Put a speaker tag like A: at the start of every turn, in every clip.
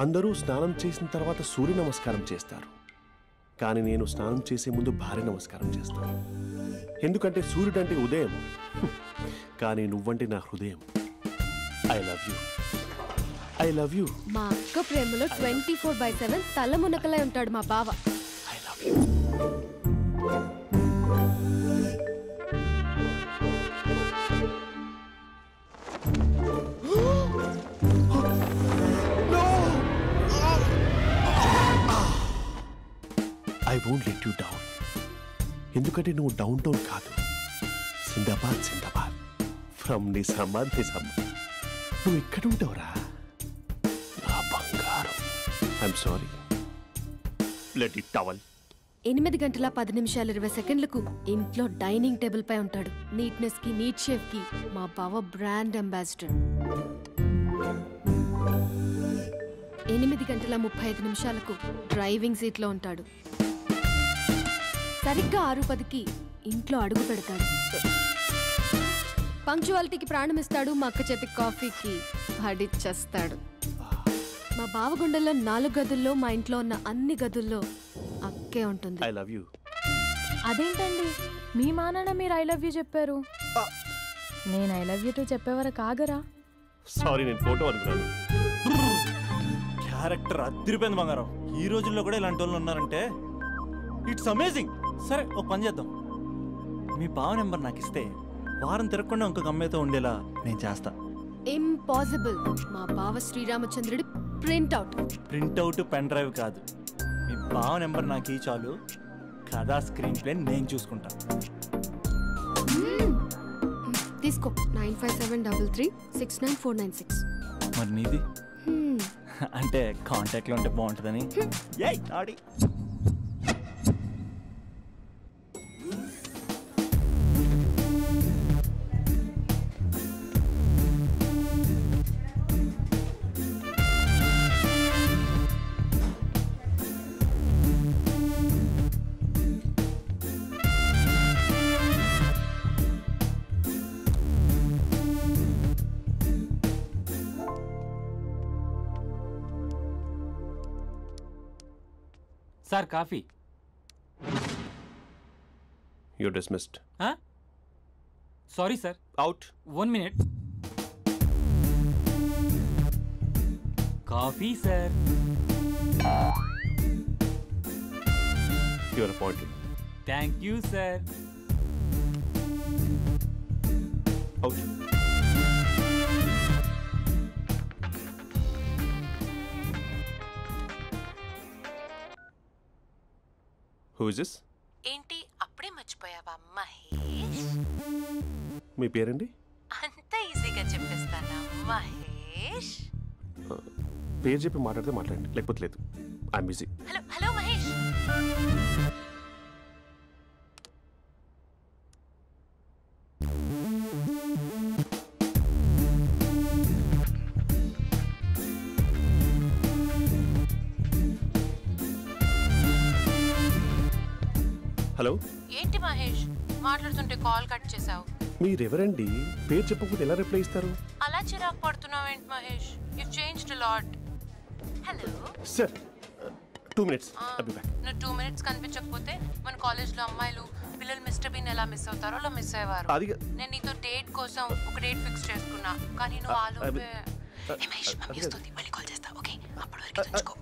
A: అందరూ స్నానం చేసిన తర్వాత సూర్య నమస్కారం చేస్తారు, కానీ నేను స్నానం చేసే ముందు భార్య నమస్కారం చేస్తాను. ఎందుకంటే సూర్యుడు అంటే ఉదయం, కానీ నువ్వంటే నా హృదయం. I love you, I love you.
B: మా అక్క ప్రేమలో 24/7 తల మునకలై ఉంటాడు మా బావ.
A: I love you. I won't let you down. ఎందుకంటే నువ్వు డౌన్ టౌన్ కాదు, జిందాబాద్ జిందాబాద్ ఫ్రమ్ నిజామాబాద్ నిజామాబాద్. నువ్వు ఇక్కడ ఉంటావురా నా బంగారం. I'm sorry. Let it towel.
B: 8:10:20 ఇంట్లో డైనింగ్ టేబుల్ పై ఉంటాడు. నీట్నెస్ కి, నీట్ షేఫ్ కి మా బావ బ్రాండ్ అంబాసిడర్. 8:35 డ్రైవింగ్ సీట్ లో ఉంటాడు. సరిగ్గా 6:10 ఇంట్లో అడుగు పెడతాడు. పంక్చువాలిటీకి ప్రాణమిస్తాడు. మా అక్క చేతి కాఫీకి పడిచ్చేస్తాడు. మా బావ గుండెల్లో 4 గదుల్లో, మా ఇంట్లో ఉన్న అన్ని గదుల్లో అక్కే ఉంటుంది.
A: I love you.
C: అదేంటండి మీ మా నాన్న మీరు ఐ లవ్ యూ చెప్పారు, నేను ఐ లవ్ యూ టు చెప్పేవరకు ఆగరా?
A: సారీ, నేను ఫోటో అనుకున్నాను.
D: క్యారెక్టర్ అదిరిపోయింది బంగారం. ఈ రోజుల్లో కూడా ఇలాంటి వాళ్ళు ఉన్నారంటే ఇట్స్ అమేజింగ్. సరే ఒక పని చేద్దాం, మీ బావ నెంబర్ నాకు ఇస్తే వారం తిరగకుండా ఇంకొక అమ్మాయితో ఉండేలా నేను చేస్తా.
B: ఇంపాసిబుల్. మా బావ శ్రీరామచంద్రుడి ప్రింట్అవుట్.
D: ప్రింట్అవుట్ పెన్ డ్రైవ్ కాదు, మీ బావ నెంబర్ నాకు ఈ చాలు. కథా స్క్రీన్ ప్లే నేను చూసుకుంటా.
B: తీసుకో. 9573369496.
D: మరి నీది? అంటే కాంటాక్ట్లో ఉంటే బాగుంటుందని. ఆడి
E: sir coffee.
A: You're dismissed.
E: Sorry sir.
A: Out.
E: 1 minute. Coffee sir.
A: You're appointed.
E: Thank you sir.
A: Out. Who is this?
F: ఏంటి అప్పుడే మర్చిపోయావా మహేష్?
A: మీ పేరండి?
F: అంత ఈజీగా చెప్పేస్తానా మహేష్?
A: పేరు చెప్పి మాట్లాడితే మాట్లాడండి, లేకపోతే లేదు. I'm busy.
F: Hello hello Mahesh.
A: Hello.
F: ఏంటి మహేష్ మాట్లాడుతుంటే కాల్ కట్ చేసావు?
A: మీరెవరండి? పేరు చెప్పకపోతే ఎలా రిప్లై ఇస్తారు?
F: అలా చిరాకు పడుతున్నావేంటి Mahesh? You changed a lot. Hello
A: sir, 2 minutes. I'll be back.
F: నువ్వు 2 minutes కనిపించకపోతే మన కాలేజ్లో అమ్మాయిలు పిల్లలు మిస్టర్ బీన్ ఎలా మిస్ అవుతారో అలా మిస్ అయ్యేవారు. నేను నీతో డేట్ కోసం ఒక డేట్ ఫిక్స్ చేసుకున్నా, కానీ నువ్వు ఆలోపే. మహేష్ మమ్మీ వస్తుంది, మళ్ళీ కాల్ చేస్తా. ఓకే, అప్పటి వరకు తుంచుకో.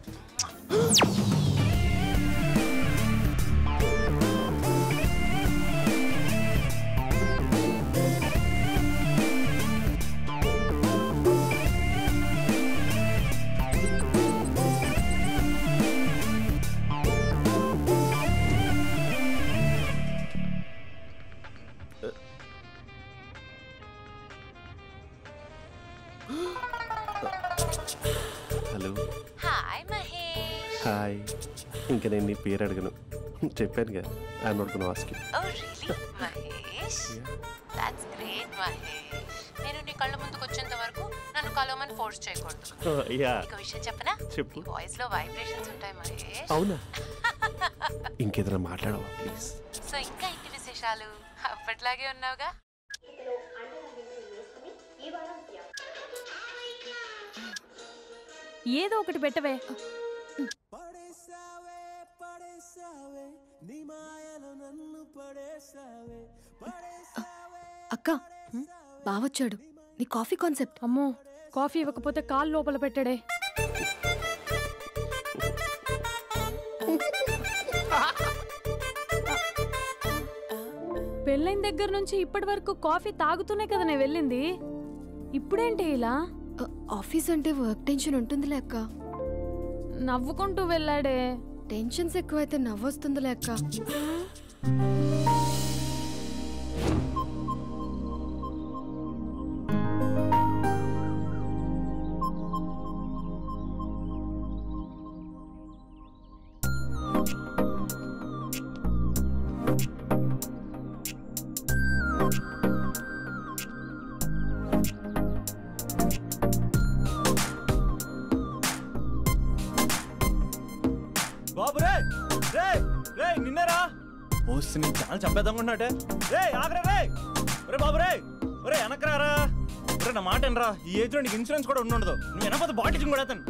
A: హలో.
F: హాయ్ మహేష్.
A: హాయ్. ఇంకా నేను నీ పేరు అడగను, చెప్పానుగా. I'm not gonna ask you.
F: Oh really Mahesh? That's great Mahesh. నేను నీ కళ్ళ ముందుకు వచ్చేంత వరకు నన్ను కలవమని ఫోర్స్ చేయకూడదు. ఒక విషయం చెప్పనా?
A: చెప్పు.
F: వాయిస్ లో వైబ్రేషన్స్ ఉంటాయి మహేష్.
A: అవునా? ఇంకేదైనా మాట్లాడవా ప్లీజ్?
F: సో ఇంకా ఇంటి విశేషాలు అప్పట్లాగే ఉన్నావుగా?
C: ఏదో ఒకటి పెట్టవే.
B: అక్క బావొచ్చాడు. నీ కాఫీ కాన్సెప్ట్.
C: అమ్మో, కాఫీ ఇవ్వకపోతే కాలు లోపల పెట్టాడే. పెళ్ళైన దగ్గర నుంచి ఇప్పటి వరకు కాఫీ తాగుతూనే కదా నేను వెళ్ళింది. ఇప్పుడేంటి ఇలా?
B: ఆఫీస్ అంటే వర్క్ టెన్షన్ ఉంటుందిలే అక్క.
C: నవ్వుకుంటూ వెళ్ళాడే.
B: టెన్షన్స్ ఎక్కువైతే నవ్వొస్తుందిలే అక్క.
D: బాబు రే రే రే నిన్నేరా పోస్ట్ నీ ఛానల్ చంపేద్దామనుకుంటున్నాటే. రే ఆగరా రే. ఒరే బాబు రే, ఒరే వెనకరారా. ఒరే నా మాట అనరా, ఈ ఏజ్ లో నీకు ఇన్సూరెన్స్ కూడా ఉండదు. నువ్వు వెనకపోతే బాటింగ్ కూడా అతను.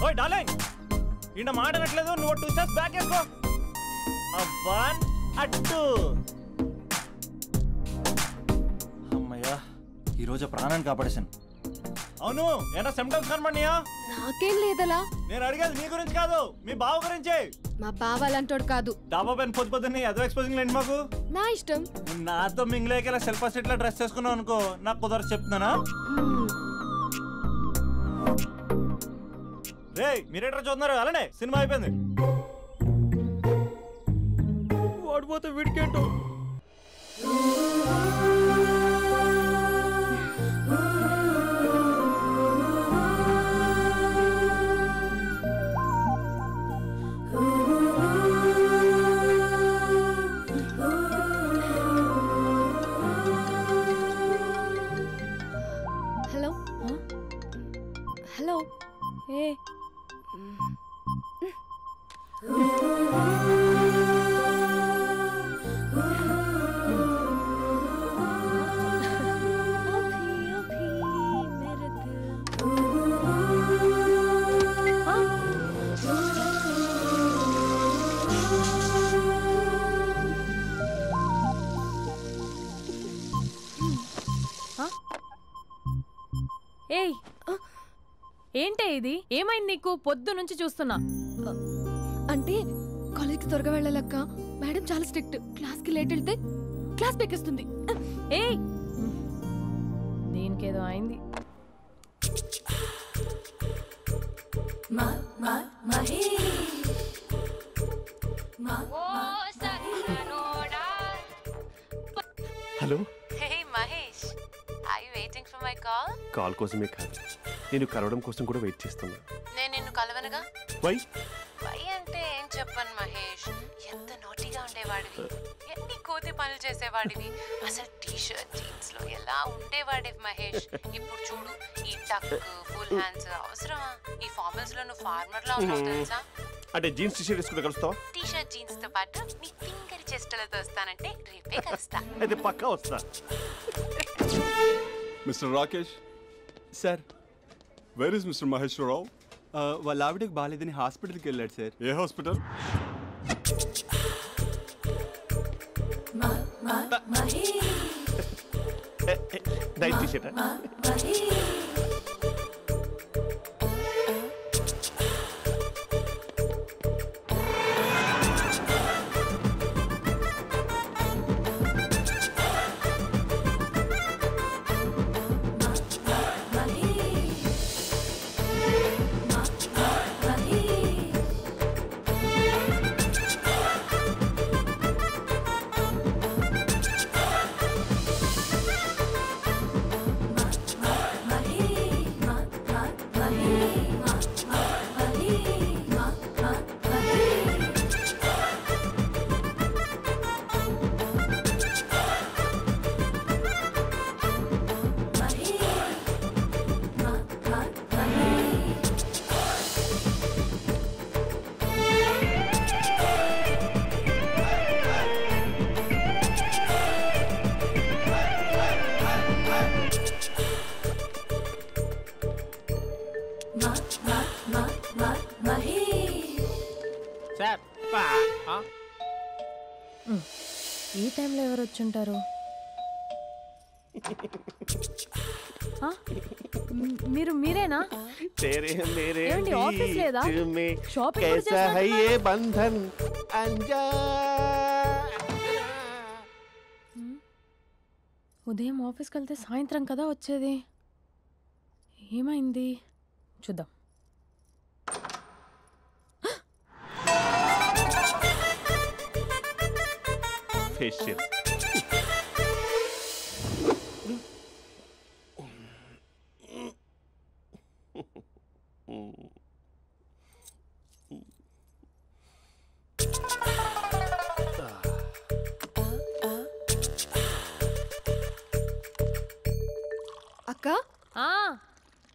D: ఓయ్ డార్లింగ్, ఈ నా మాట అనట్లేదు. నువ్వు 2 స్టెప్స్ బ్యాక్ వేసుకో. అవ్వన్ అట్టు. అమ్మయ్యా, ఈరోజు ప్రాణాన్ని కాపాడేశాను. అవును, ఏనా సిమ్టమ్స్ కనబడినాయా?
B: నాకేం లేదలా.
D: నేను అడిగేది నీ గురించి కాదు, మీ బావ గురించి.
B: మా బావ అలాంటోడు కాదు.
D: డాబా పైన పొద్దున్నే ఎదో ఎక్స్పోజింగ్ లేండి మాకు.
B: నా ఇష్టం.
D: నాతో మింగిలేక సెల్ఫ్ సెట్ లా డ్రెస్ చేసుకున్నావు అనుకో, నాకు కుదరదు చెప్తున్నానా. రే మీరేట్రా చూస్తున్నారు? అలానే సినిమా అయిపోయింది. వాడిపోతే వీడికేంటో.
B: Hello hello.
C: ఏ ఏయ్, ఏంటే ఇది? ఏమైంది నీకు? పొద్దు నుంచి చూస్తున్నా.
B: అంటే కాలేజ్కి త్వరగా వెళ్ళాలక్క. మేడం చాలా స్ట్రిక్ట్. క్లాస్కి లేట్ వెళ్తే క్లాస్ పెక్కిస్తుంది.
C: ఏయ్, దీనికేదో అయింది.
A: Hello.
F: Hey Mahesh, are you waiting for my call?
A: Call కోసమే కాదు, నేను కలవడం కోసం కూడా వెయిట్ చేస్తున్నా.
F: నేను నిన్ను కలవనుగా.
A: వై?
F: వై అంటే ఏం చెప్పను మహేష్. ఎంత నోటీగా ఉండేవాడివి, ఎన్ని కోతి పనులు చేసేవాడివి. అసలు టీ షర్ట్ జీన్స్ లో ఎలా ఉండేవాడివి మహేష్. ఇప్పుడు చూడు, ఈ టక్ ఫుల్ హ్యాండ్స్ అవసరమా? ఈ ఫార్మల్స్ లో నువ్వు ఫార్మర్ లా ఉన్నావు తెలుసా.
A: అంటే జీన్స్ టీ షర్ట్ వేసుకుంటే కలుస్తావా?
F: టీ షర్ట్ జీన్స్ తో పాటు నీ ఫింగర్ చెస్టలతో వస్తానంటే రేపే కలుస్తా.
A: అయితే పక్కా వస్తా.
G: Mister Rakesh
H: sir,
G: where is mister Maheswararao?
H: వాళ్ళ ఆవిడకి బాగాలేదని హాస్పిటల్కి వెళ్ళాడు సార్.
G: ఏ హాస్పిటల్?
A: Night T shirt.
C: టైంలో ఎవరు వచ్చుంటారు? మీరేనా? ఏమండి, ఆఫీస్ లేదా? షాపింగ్ కూడా చేస్తున్నారు? ఉదయం ఆఫీస్కి వెళ్తే సాయంత్రం కదా వచ్చేది. ఏమైంది చూద్దాం.
A: ఫేషియల్
B: అక్క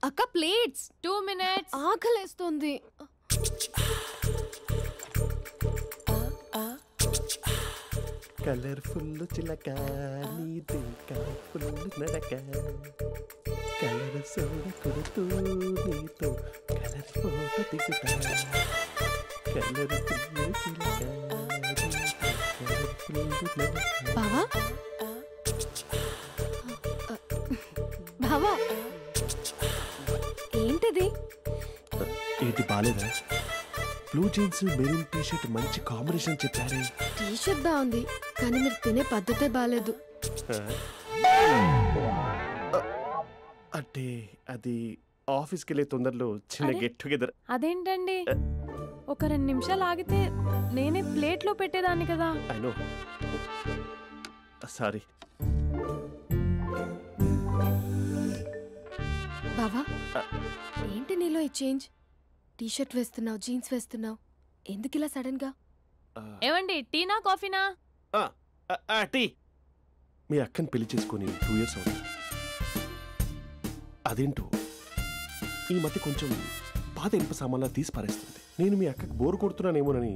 B: అక్క ప్లేట్స్
C: 2 minutes.
B: ఆకలేస్తుంది.
A: కలర్ఫుల్ చిలక నీదే కలర్ఫుల్ నడక కలర్ సోడ కొడుతూ నీతో కలర్ ఫోటో దిగుతా కలర్ఫుల్ చిలక
B: బావా బావా ఏంటిది?
A: ఏంటి బాలేదా? Blue jeans maroon T shirt మంచి కాంబినేషన్ చెప్పారే.
B: టీ షర్ట్ బాగుంది కానీ మీరు తినే పద్ధతే బాలేదు.
A: అంటే అది ఆఫీస్కి వెళ్ళే తొందరలో చిన్న గెట్ టుగెదర్.
C: అదేంటండి, ఒక 2 నిమిషాలు ఆగితే నేనే ప్లేట్లో పెట్టేదాన్ని కదా.
A: I know, sorry.
B: బావా ఏంటి నీలో ఈ చేంజ్? టీ షర్ట్ వేస్తున్నావు, జీన్స్ వేస్తున్నావు, ఎందుకు ఇలా సడన్ గా?
C: ఏమండి, టీనా కాఫీనా?
A: టీ. మీ అక్కని పెళ్లి చేసుకొని 2 years అవుతుంది. అదేంటో ఈ మధ్య కొంచెం పాత ఇనుప సామాన్లా తీసి పారేస్తుంది. నేను మీ అక్కకు బోరు కొడుతున్నానేమోనని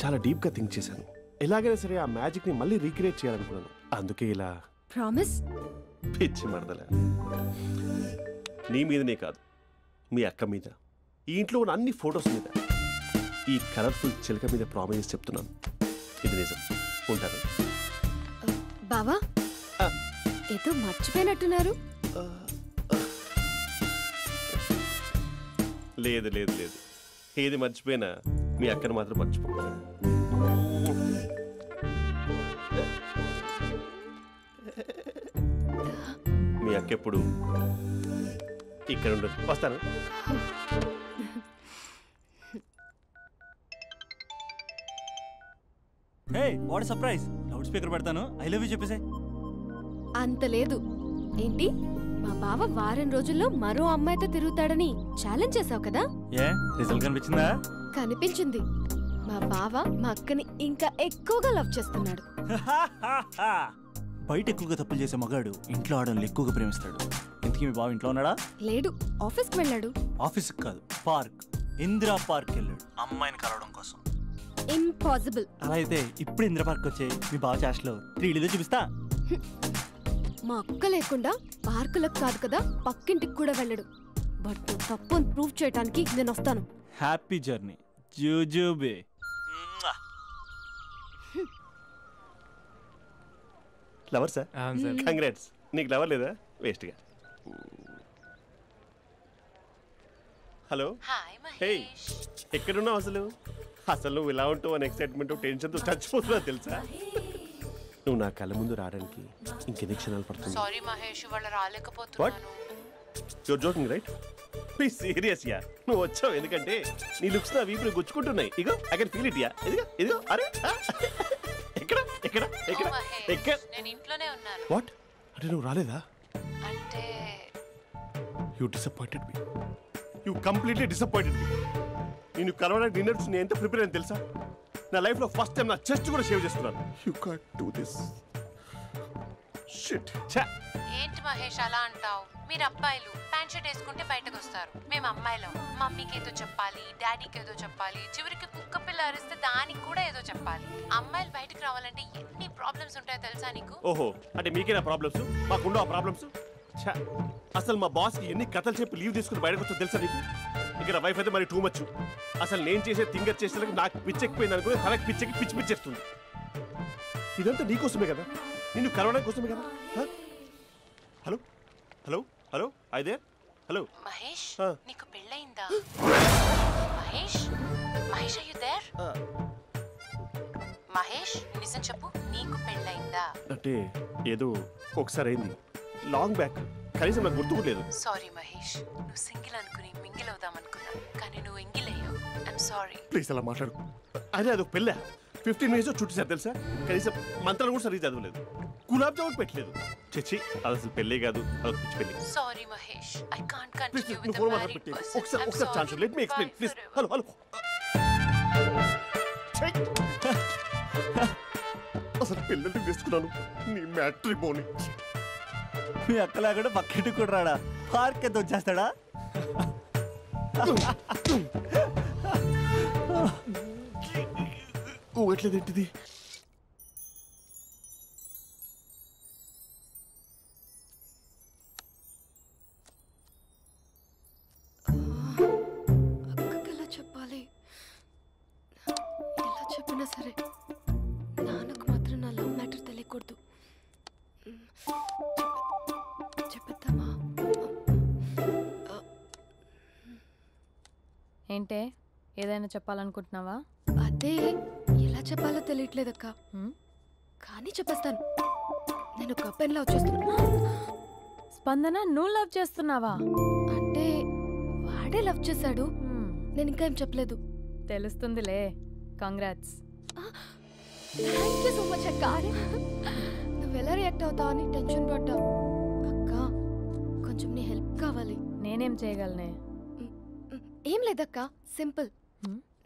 A: చాలా డీప్గా థింక్ చేశాను. ఎలాగైనా సరే ఆ మ్యాజిక్ని మళ్ళీ రీక్రియేట్ చేయాలనుకున్నాను. అందుకే ఇలా.
B: ప్రామిస్?
A: పిచ్చి మరదల, నీ మీదనే కాదు, మీ అక్క మీద, ఈ ఇంట్లో ఉన్న అన్ని ఫొటోస్ మీద, ఈ కలర్ఫుల్ చిలక మీద ప్రామిస్ చెప్తున్నాను. ఇది నిజం. ఉంటాను.
B: బావా ఏదో మర్చిపోయినట్టున్నారు.
A: లేదు లేదు లేదు, ఏది మర్చిపోయినా మీ అక్కను మాత్రం మర్చిపో. మీ అక్క ఎప్పుడు ఇక్కడ ఉండదు. వస్తాను.
D: హే, వాట్ సర్ప్రైజ్! లౌడ్ స్పీకర్ పెడతాను, ఐ లవ్ యూ చెప్పేసే.
B: అంత లేదు. ఏంటి, మా బావ వారం రోజుల్లో మరో అమ్మాయితో తిరుగుతాడని ఛాలెంజ్ చేసావు కదా?
D: ఏ రిజల్ట్ కనిపించిందా?
B: కనిపించింది. మా బావ మా అక్కని ఇంకా ఎక్కువగా లవ్ చేస్తున్నాడు.
D: బయట ఎక్కువగా తప్పులు చేసే మగాడు ఇంట్లో ఆడవాళ్ళని ఎక్కువగా ప్రేమిస్తాడు. ఇంతకీ మీ బావ ఇంట్లో ఉన్నాడా?
B: లేడు, ఆఫీస్కి వెళ్ళాడు.
D: ఆఫీస్కి కాదు, పార్క్, ఇందిరా పార్క్ వెళ్ళాడు అమ్మాయిని కలవడం కోసం.
B: ఇంపాసిబుల్.
D: అలా అయితే ఇప్పుడు ఇందిరా పార్క్ వచ్చే మీ బావ చాష్లో 3Dలో చూపిస్తా.
B: మా అక్క లేకుండా పార్కులకు కాదు కదా, పక్కింటికి కూడా వెళ్ళడు. బట్ నువ్వు తప్పు ప్రూవ్ చేయడానికి నేను వస్తాను.
D: హ్యాపీ జర్నీ జూజూబే.
A: Lover sir? కంగ్రాట్స్. నీకు లవర్ లేదా? వేస్ట్గా. హలో. హే, ఎక్కడున్నావు అసలు? అసలు నువ్వు ఇలా ఉంటావు అని ఎక్సైట్మెంట్ టెన్షన్తో చచ్చిపోతున్నావు తెలుసా? నువ్వు నా కళ్ళ ముందు రావడానికి ఇంకెన్ని క్షణాలు పడుతుంది?
F: సారీ మహేష్, వాళ్ళు రాలేకపోతున్నాను.
A: Your joking right? Please serious ya. నువ్వు వచ్చావు ఎందుకంటే నీ లుక్స్ నా వీపుని గుచ్చుకుంటున్నాయి. ఇగో I can feel it ya. ఇదిగో ఇదిగో. అరే ఎక్కడ ఎక్కడ ఎక్కడ ఎక్కడ?
F: నేను ఇంట్లోనే ఉన్నాను.
A: వాట్ అంటే నువ్వు రాలేదా?
F: అంటే
A: you disappointed me. You completely disappointed me. నేను కలవడానికి డిన్నర్స్ నేను ఎంత ప్రిపేర్ అని తెలుసా? నా లైఫ్లో ఫస్ట్ టైం నా చెస్ట్ కూడా షేవ్ చేస్తున్నాను. You can't do this. Shit.
F: ఏంటి మహేష్ అలా అంటావు? మీరు అబ్బాయిలు ప్యాంట్ షర్ట్ వేసుకుంటే బయటకు వస్తారు. మేము అమ్మాయిలం మమ్మీకి ఏదో చెప్పాలి, డాడీకి ఏదో చెప్పాలి, చివరికి కుక్క పిల్ల అరిస్తే దానికి కూడా ఏదో చెప్పాలి. అమ్మాయిలు బయటకు రావాలంటే ఎన్ని ప్రాబ్లమ్స్ ఉంటాయో తెలుసా నీకు?
A: ఓహో, అంటే మీకేనా ప్రాబ్లమ్స్? మాకుండా ఆ ప్రాబ్లమ్స్? అసలు మా బాస్కి ఎన్ని కథలు చెప్పి లీవ్ తీసుకుని బయటకు వచ్చో తెలుసా నీకు? ఇక్కడ వైఫ్ అయితే మరి టూ మచ్. అసలు నేను చేసే థింగర్ చేసేందుకు నాకు పిచ్చెక్కిపోయింది అనుకుని తనకి పిచ్చెక్కి పిచ్చి పిచ్చేస్తుంది. ఇదంతా నీకోసమే కదా, నిన్ను కలవడానికి కోసమే కదా.
D: హలో హలో హలో అయితే హలో
F: మహేష్ నీకు పెళ్ళయిందా? Mahesh Mahesh are you there? Mahesh నిజం చెప్పు, నీకు పెళ్ళయిందా?
A: అంటే ఏదో ఒకసారి అయింది, లాంగ్ బ్యాక్, కనీసం నాకు గుర్తుకులేదు.
F: సారీ మహేష్, నువ్వు సింగిల్ అనుకుని మింగిల్ అవుదాం అనుకున్నా, కానీ నువ్వు ఎంగిల్ అయ్యావు. I'm sorry.
A: ప్లీజ్ అలా మాట్లాడు. అదే అదొక పెళ్ళా, 15 minutes చుట్టూ తెలుసా, కనీసం మంత్రాలు కూడా సరిగ్గా చదవలేదు, గులాబ్ జామున్ పెట్టలేదు. చచ్చి అది అసలు పెళ్ళే కాదు, అదొక పిచ్చి పెళ్ళి.
F: Sorry Mahesh, I can't continue with the
A: phone
F: married
A: పెట్టి
F: పర్సన్.
A: ఒకసారి chance let me explain please. Hello hello అసలు పెళ్ళంటే తీసుకున్నాను నీ మ్యాట్రిమోని.
D: మీ అక్కలా కూడా పక్కింటి కూడా రాడా, పార్క్ ఎంత వచ్చేస్తాడా?
A: ఎట్లేదేంటిది?
B: అక్కకి ఎలా చెప్పాలి? ఎలా చెప్పినా సరే నాన్నకు మాత్రం నా లవ్ మ్యాటర్ తెలియకూడదు. చెప్పేద్దామా?
C: ఏంటే ఏదైనా చెప్పాలనుకుంటున్నావా?
B: అదే ఎలా చెప్పాలో తెలియట్లేదక్క, కానీ చెప్పేస్తాను. నేను ఒక అబ్బాయిలా వచ్చేస్తున్నా.
C: స్పందన, నువ్వు లవ్ చేస్తున్నావా?
B: అంటే వాడే లవ్ చేశాడు, నేను ఇంకా ఏం చెప్పలేదు.
C: తెలుస్తుందిలే. Congrats.
B: Thank you so much అక్క. నువ్వు ఎలా రియాక్ట్ అవుతావు అని టెన్షన్ పడ్డా. అక్క కొంచెం నీ హెల్ప్ కావాలి.
C: నేనేం చేయగలనే?
B: ఏం లేదక్క, సింపుల్.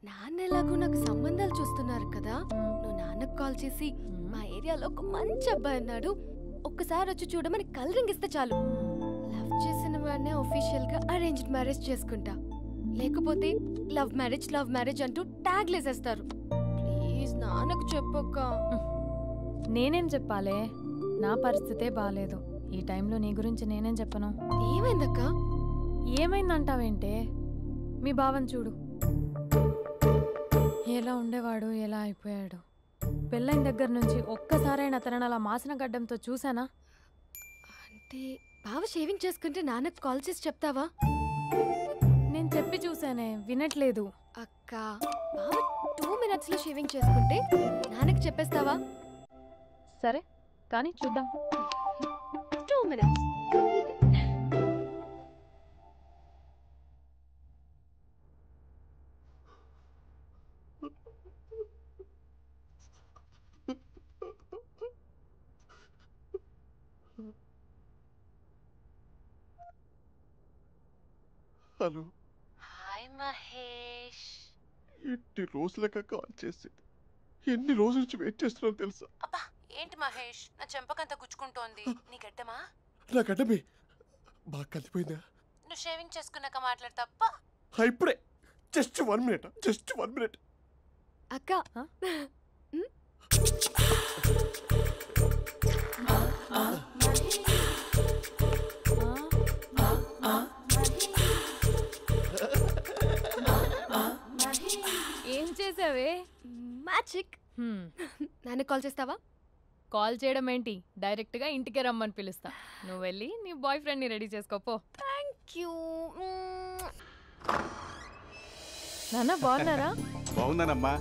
B: నాన్న ఎలాగో నాకు సంబంధాలు చూస్తున్నారు కదా, నువ్వు నాన్నకు కాల్ చేసి మా ఏరియాలో ఒక మంచి అబ్బాయి అన్నాడు, ఒక్కసారి వచ్చి చూడమని కలరింగ్ ఇస్తే చాలు. లవ్ చేసిన వాడినే ఒఫీషియల్ గా అరేంజ్డ్ మ్యారేజ్ చేసుకుంటా, లేకపోతే లవ్ మ్యారేజ్ అంటూ ట్యాగ్ లేసేస్తారు. ప్లీజ్ నాన్నకు చెప్పక్క.
C: నేనేం చెప్పాలే? నా పరిస్థితే బాలేదు. ఈ టైంలో నీ గురించి నేనేం చెప్పను?
B: ఏమైందక్క?
C: ఏమైందంటావేంటే? మీ భావం చూడు, ఎలా ఉండేవాడు, ఎలా అయిపోయాడు. పెళ్ళైన దగ్గర నుంచి ఒక్కసారైనా తనని అలా మాసిన గడ్డంతో చూసానా?
B: అంటే బావ షేవింగ్ చేసుకుంటే నాన్నకు కాల్ చేసి చెప్తావా?
C: నేను చెప్పి చూసానే, వినట్లేదు.
B: అక్క బావ 2 minutes లో షేవింగ్ చేసుకుంటే నాన్నకు చెప్పేస్తావా?
C: సరే కానీ చూద్దాం.
B: 2 minutes.
A: హలో.
F: హాయ్ మహేష్.
A: ఎన్ని రోజులక కాల్ చేసి, ఎన్ని రోజుల నుంచి వెయిట్ చేస్తున్నావు తెలుసా?
F: అబ్బా ఏంటి మహేష్, నా చెంపకంత గుచ్చుకుంటోంది. నీ గడ్డమా?
A: నా గడ్డమే బాగా కలిపోయిందా?
F: నువ్వు షేవింగ్ చేసుకున్నాక మాట్లాడతాప్పా.
A: ఇప్పుడే జస్ట్ 1 minute.
B: అక్క
C: ఏం చేసావే?
B: మ్యాజిక్. నాన్న కాల్ చేస్తావా?
C: కాల్ చేయడం ఏంటి, డైరెక్ట్గా ఇంటికే రమ్మని పిలుస్తా. నువ్వు వెళ్ళి నీ బాయ్ ఫ్రెండ్ని రెడీ చేసుకోపో.
B: Thank you.
C: నాన్న బాగున్నారా?
H: బాగున్నానమ్మా.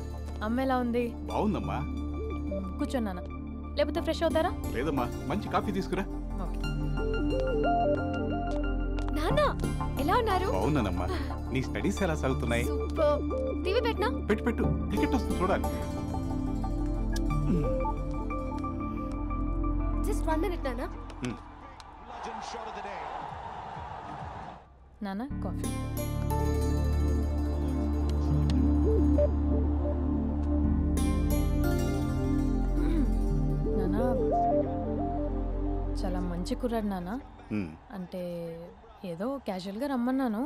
C: అమ్మ ఎలా ఉంది?
H: బాగుందమ్మా.
C: కూర్చోన్నానా, లేకపోతే ఫ్రెష్ అవుతారా?
H: లేదమ్మా, మంచి కాఫీ తీసుకురా.
B: నాన్న ఎలా ఉన్నారు?
H: బాగున్నానమ్మా. నీ స్టడీస్ ఎలా సాగుతున్నాయి?
B: సూపర్. టీవీ పెట్టనా?
H: పెట్టు టికెట్ వస్తుంది చూడాలి.
B: జస్ట్ 1 minute నాన్న.
C: నాన్న కాఫీ. నాన్న చాలా మంచి కుర్రాడు నాన్న. అంటే ఏదో క్యాజువల్గా రమ్మన్నాను.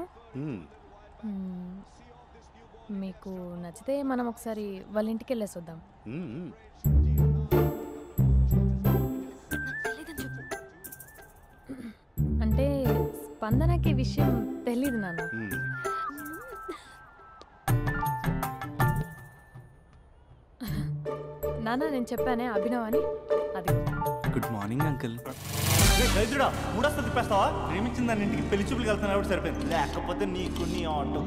C: మీకు నచ్చితే మనం ఒకసారి వాళ్ళ ఇంటికి వెళ్ళేసి వద్దాం. అంటే స్పందనకి విషయం తెలీదు నాన్న. నాన్న నేను చెప్పానే అభినవ్ అని, అది.
E: Good morning uncle.
D: దైద్రుడా మూడొస్తా తిప్పేస్తావా? ప్రేమించిన దాని ఇంటికి పెళ్లి చూపులు వెళ్తున్నా కాబట్టి సరిపోయింది, లేకపోతే నీకు నీ ఆటో.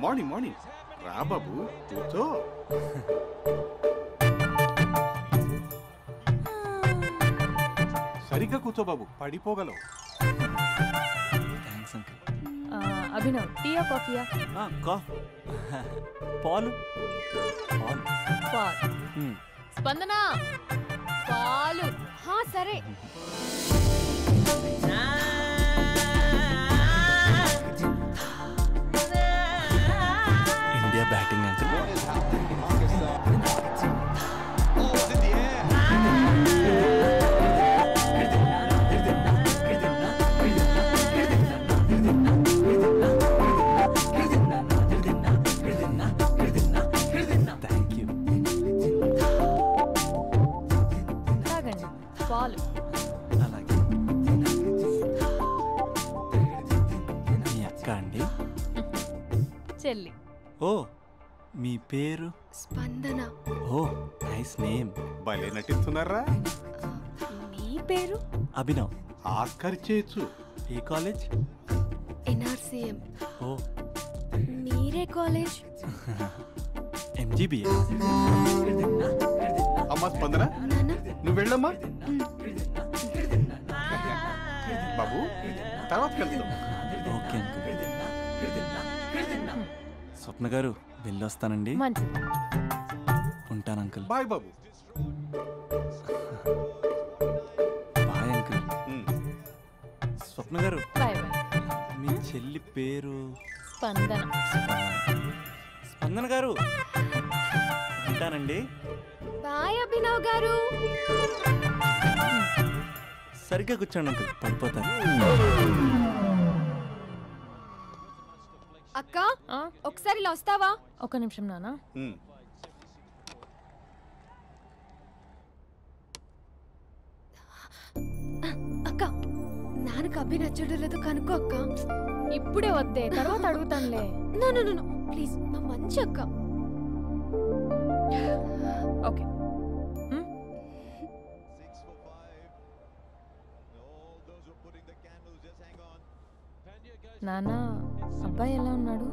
H: మార్నింగ్ మార్నింగ్ రా బాబు, కూర్చో. సరిగ్గా కూర్చో బాబు, పడిపోగలవు.
E: Thanks uncle.
C: అభినవ్ టీయా కాఫీయా?
D: పాలు.
C: పాలు. స్పందన పాలు.
B: సరే.
E: India batting uncle. Thank you.
C: తాగండి పాలు.
E: అలాగే. మీ అక్క అండి?
C: చెల్లి.
E: ఓ, మీ పేరు?
B: స్పందన.
E: ఓ, నైస్ నేమ్.
H: భలే నటిస్తున్నారా?
B: నీ పేరు?
E: అభినవ్.
H: ఆస్కార్ చేయొచ్చు.
E: ఏ కాలేజ్?
B: ఎన్ఆర్సీఎం.
E: ఓ,
B: మీరే కాలేజ్?
E: ఎంజీబీఏ.
H: అమ్మా స్పందన,
B: నాన్న.
H: నువ్వు వెళ్ళమ్మా. బాబు తర్వాత వెళ్తాం.
E: Okay uncle. స్వప్న గారు వెళ్ళొస్తానండి.
C: మంచిది.
E: ఉంటాను అంకుల్.
H: బాయ్ బాబు.
E: Bye uncle. Swapna garu,
C: bye bye.
E: మీ చెల్లి పేరు?
C: స్పందన.
E: స్పందన గారు, ఉంటానండి.
B: బాయ్ అభినవ్ గారు.
E: సరిగ్గా కూర్చోండి అంకుల్, పడిపోతారు.
B: అక్క ఒకసారి ఇలా వస్తావా?
C: ఒక నిమిషం నాన్న.
B: అక్క నాన్నకు అభి నచ్చడం లేదో కనుక్కో అక్క.
C: ఇప్పుడే వద్దే, తర్వాత అడుగుతానులే.
B: నో ప్లీజ్, నా మంచి అక్క.
C: ఓకే. నాన్న, అబ్బాయి ఎలా ఉన్నాడు?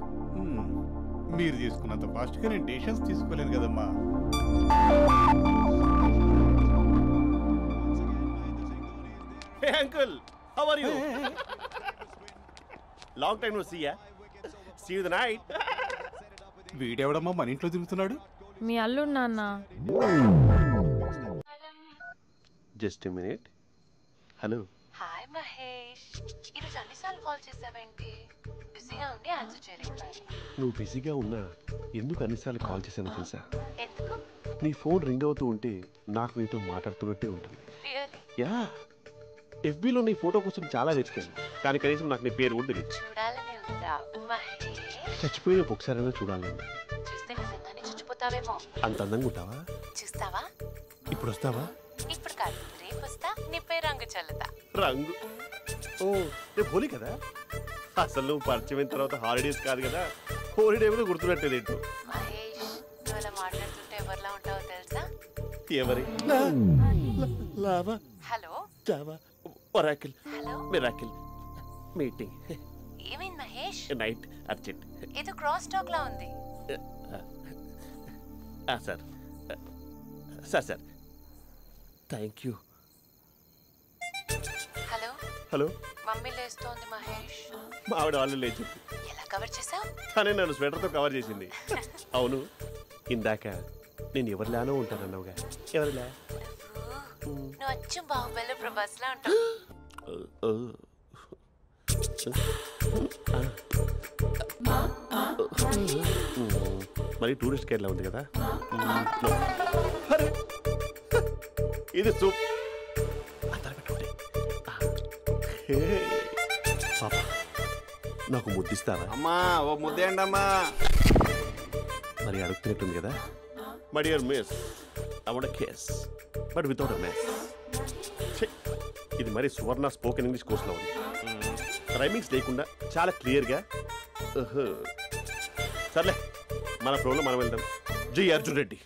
H: మీరు తీసుకున్నంత ఫాస్ట్గా నేను డెసిషన్స్ తీసుకోలేను కదమ్మా.
A: Hey uncle, how are you? Long time no see ya. See you the night.
H: వీడెవడమ్మా మన ఇంట్లో తిరుగుతున్నాడు?
C: మీ అల్లుడు నాన్న.
A: Just a minute. Hello.
F: Hi Mahesh, ఈరోజు అన్నిసార్లు కాల్ చేసావేంటి? బిజీగా ఉండి ఆన్సర్ చేయలేదు.
A: నువ్వు బిజీగా ఉన్నా ఎందుకు అన్నిసార్లు కాల్ చేశాను తెలుసా?
F: ఎందుకు?
A: నీ ఫోన్ రింగ్ అవుతూ ఉంటే నాకు నీతో మాట్లాడుతున్నట్టే ఉంటుంది.
F: రియల్లీ?
A: యా, ఎఫ్బీలో నీ ఫోటో కోసం చాలా వెతికాను, కానీ కనీసం నాకు నీ పేరు కూడా తెలియదు.
F: చూడాలని ఉందా మహేష్?
A: చచ్చిపోయిన ఒకసారైనా చూడాలని.
F: చూస్తే నిజంగానే చచ్చిపోతావేమో.
A: అంత అందంగా ఉంటావా?
F: చూస్తావా?
A: ఇప్పుడు వస్తావా?
F: ఇప్పుడు కాదు, రేపు వస్తా, నీపై రంగు చల్లుతా.
A: రంగు? ఓ, రేపు హోలీ కదా. అసలు నువ్వు పరిచయం అయిన తర్వాత హాలిడేస్ కాదు కదా, హోలిడే కూడా గుర్తున్నట్టేది ఏంటో.
F: మహేష్, నువ్వు అలా మాట్లాడుతుంటే ఎవరిలా ఉంటావో తెలుసా?
A: ఎవరి? Lava,
F: hello,
A: Java, Oracle,
F: hello,
A: miracle, meeting,
F: ఏమైంది మహేష్?
A: Night, urgent.
F: ఏదో క్రాస్ టాక్ లా ఉంది.
A: Sir sir sir thank you.
F: Hello
A: hello,
F: mummy లేస్తోంది మహేష్.
A: మా ఆవిడ వాళ్ళు లేచింది.
F: ఎలా కవర్ చేసావు?
A: తనే నన్ను స్వెటర్తో కవర్ చేసింది. అవును, ఇందాక నేను ఎవరిలానో ఉంటానన్నావుగా, ఎవరిలా?
F: నువ్వు అచ్చం బాహుబలి ప్రభాస్ లా ఉంటావు.
A: మరి టూరిస్ట్ గైడ్లా ఉంది కదా. ఇది సూప్. పాపా, నాకు ముద్దిస్తావా?
H: అమ్మా ఓ ముద్దేయండి అమ్మా.
A: మరి అడుగుతున్నట్టుంది కదా. My dear miss, I want kiss but without a mess. ఇది మరి సువర్ణ స్పోకెన్ ఇంగ్లీష్ కోర్సులో ఉంది. రైమింగ్స్ లేకుండా చాలా క్లియర్గా. సర్లే, మన ఫ్లోలో మనం వెళ్దాం. Jai Arjun Reddy.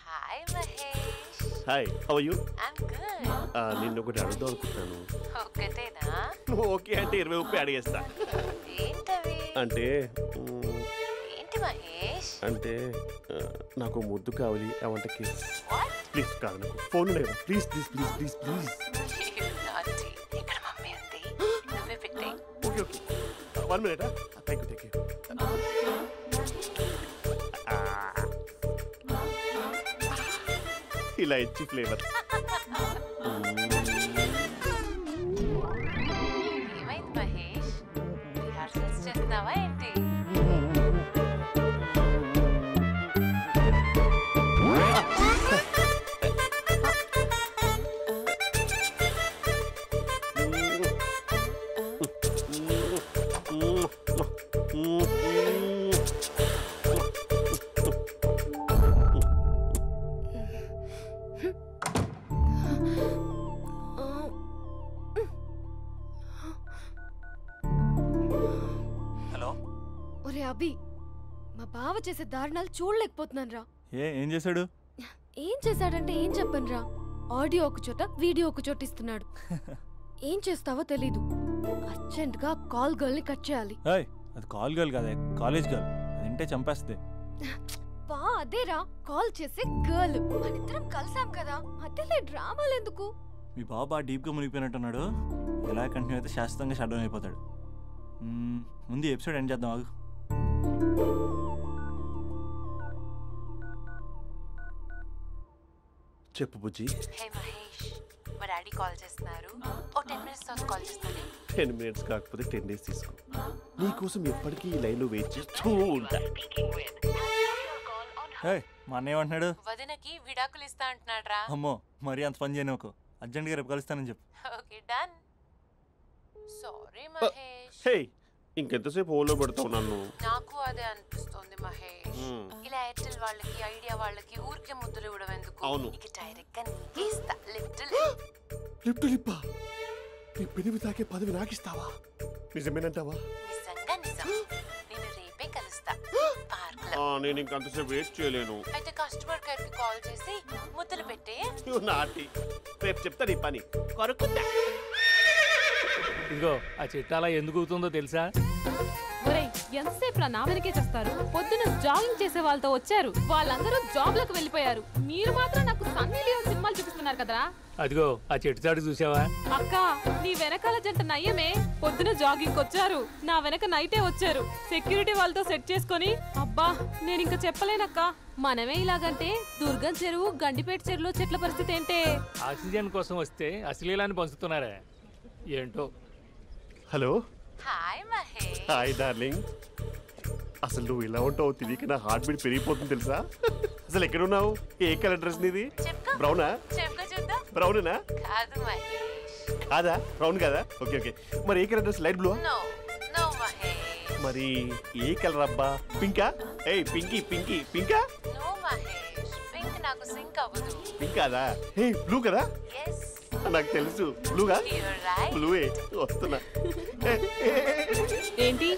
F: Hi Mahesh.
A: Hi, how are you?
F: I'm good.
A: నిన్ను ఒకటి అడుగుదాం అనుకుంటున్నాను.
F: ఒకటేనా?
A: నువ్వు ఓకే అంటే 20 రూపాయలు అడిగేస్తా.
F: ఏంటవి?
A: అంటే
F: ఏంటి మహేష్?
A: అంటే నాకు ముద్దు కావాలి. అవంటకి
F: What?
A: ప్లీజ్ కాదు, నాకు ఫోన్ లేదు. Please please please please please.
F: You naughty. ఇక్కడ మమ్మీ ఉంది, నువ్వే పెట్టే.
A: Okay okay, 1 minute. Thank you thank you. ఇలా ఇచ్చి ఫ్లేవర్.
F: ఏమైంది మహేష్? రిహార్సల్స్ చేస్తున్నావా ఏంటి?
D: హలో.
B: ఒరే అభి, మా బావ చేసే దారుణాలు చూడలేకపోతున్నాను రా.
D: ఏం చేశాడు?
B: ఏం చేశాడంటే ఏం చెప్పను రా. ఆడియో ఒక చోట, వీడియో ఒక చోట ఇస్తున్నాడు. ఏం చేస్తావో తెలీదు. అర్జెంట్ గా కాల్ గర్ల్ ని కట్ చేయాలి.
D: అది కాల్ గర్ల్ కాదే, కాలేజ్ గర్ల్. అది వింటే చంపేస్తుంది.
B: బా అదేరా, కాల్ చేసే గర్ల్. మనిద్దరం కలిసాం కదా, మధ్యలో డ్రామాలు ఎందుకు?
D: మీ బాబా డీప్గా మునిగిపోయినట్టున్నాడు. ఎలా కంటిన్యూ అయితే శాశ్వతంగా షట్ డౌన్ అయిపోతాడు. ముందు ఎపిసోడ్ ఎండ్ చేద్దాం, ఆగు.
A: చెప్పు బుజ్జి.
F: హే మహేష్, మా డాడీ కాల్ చేస్తున్నారు. ఓ 10 minutes తర్వాత కాల్ చేస్తాను.
A: 10 minutes కాకపోతే 10 days తీసుకో. నీకోసం ఎప్పటికీ ఈ లైన్లో వెయిట్ చేస్తూ ఉంటా.
D: మా అన్నయ్య ఏమంటున్నాడు?
F: వదినకి విడాకులు ఇస్తా అంటున్నాడు రా.
D: అమ్మో, మరీ అంత పని చేయను. ఒక అర్జెంట్గా రేపు కలుస్తానని చెప్పు.
F: Okay done. సారీ మహేష్.
A: హే, ఇంకెంతసేపు హోల్లో పెడతావు నన్ను?
F: నాకు అదే అనిపిస్తుంది మహేష్. ఇలా ఎయిర్టెల్ వాళ్ళకి, ఐడియా వాళ్ళకి ఊరికే ముద్దులు ఇవ్వడం ఎందుకు?
A: అవును.
F: ఇక డైరెక్ట్ గా నీకే ఇస్తా.
A: లిప్టు లిప్పా, నీ పెనివి తాకే పదవి నాకిస్తావా? నిజమేనంటావా?
F: నిజంగా నిజం. నేను రేపే కలుస్తా పార్క్ లో.
A: నేను ఇంకంతసేపు వెయిట్ చేయలేను.
F: అయితే కస్టమర్ కేర్ కి కాల్ చేసి ముద్దులు పెట్టే.
A: నాటి రేపు చెప్తా నీ పని. కొరుకుంటా.
I: ఇదిగో ఆ చెట్టు అలా ఎందుకు అవుతుందో తెలుసా?
C: ఒరేయ్, ఎంతసేపు నా వెనకే చేస్తారు? పొద్దున జాగింగ్ చేసే వాళ్ళతో వచ్చారు, వాళ్ళందరూ జాబ్లకు వెళ్ళిపోయారు. మీరు మాత్రం నాకు సన్నీ లియోన్ సినిమాలు చూపిస్తున్నారు కదరా.
I: అదిగో ఆ చెట్టు చాటు చూసావా?
C: అక్క, నీ వెనకాల జంట నయ్యమే. పొద్దున జాగింగ్ వచ్చారు, నా వెనక నైటే వచ్చారు. సెక్యూరిటీ వాళ్ళతో సెట్ చేసుకొని, అబ్బా నేను ఇంకా చెప్పలేనక్క. మనమే ఇలాగంటే దుర్గం చెరువు, గండిపేట చెరువులో చెట్ల పరిస్థితి ఏంటే?
I: ఆక్సిజన్ కోసం వస్తే అశ్లీలాన్ని పంచుతున్నారా ఏంటో.
A: Hello.
F: Hi Mahesh.
A: Hi darling. అసలు నువ్వు ఇలా ఉంటావు తెలియక నా హార్ట్ బీట్ పెరిగిపోతుంది తెలుసా? అసలు ఎక్కడున్నావు? ఏ కలర్ డ్రెస్ నీది? బ్రౌనా? బ్రౌనేనా?
F: కాదు మహేష్.
A: కాదా? బ్రౌన్ కాదా? Okay okay. మరి ఏ colour dress? Light blue?
F: No no Mahesh.
A: మరి ఏ కలర్ అబ్బా? పింకా? ఏయ్ పింకీ పింకీ పింకా?
F: నో మహేష్, పింక్ నాకు సింక్ అవ్వదు.
A: పింక్ కాదా? ఏ బ్లూ కదా?
F: yes.
A: నాకు తెలుసు. బ్లూగా?
F: You're right.
A: బ్లూవే వస్తున్నా.
C: ఏంటి?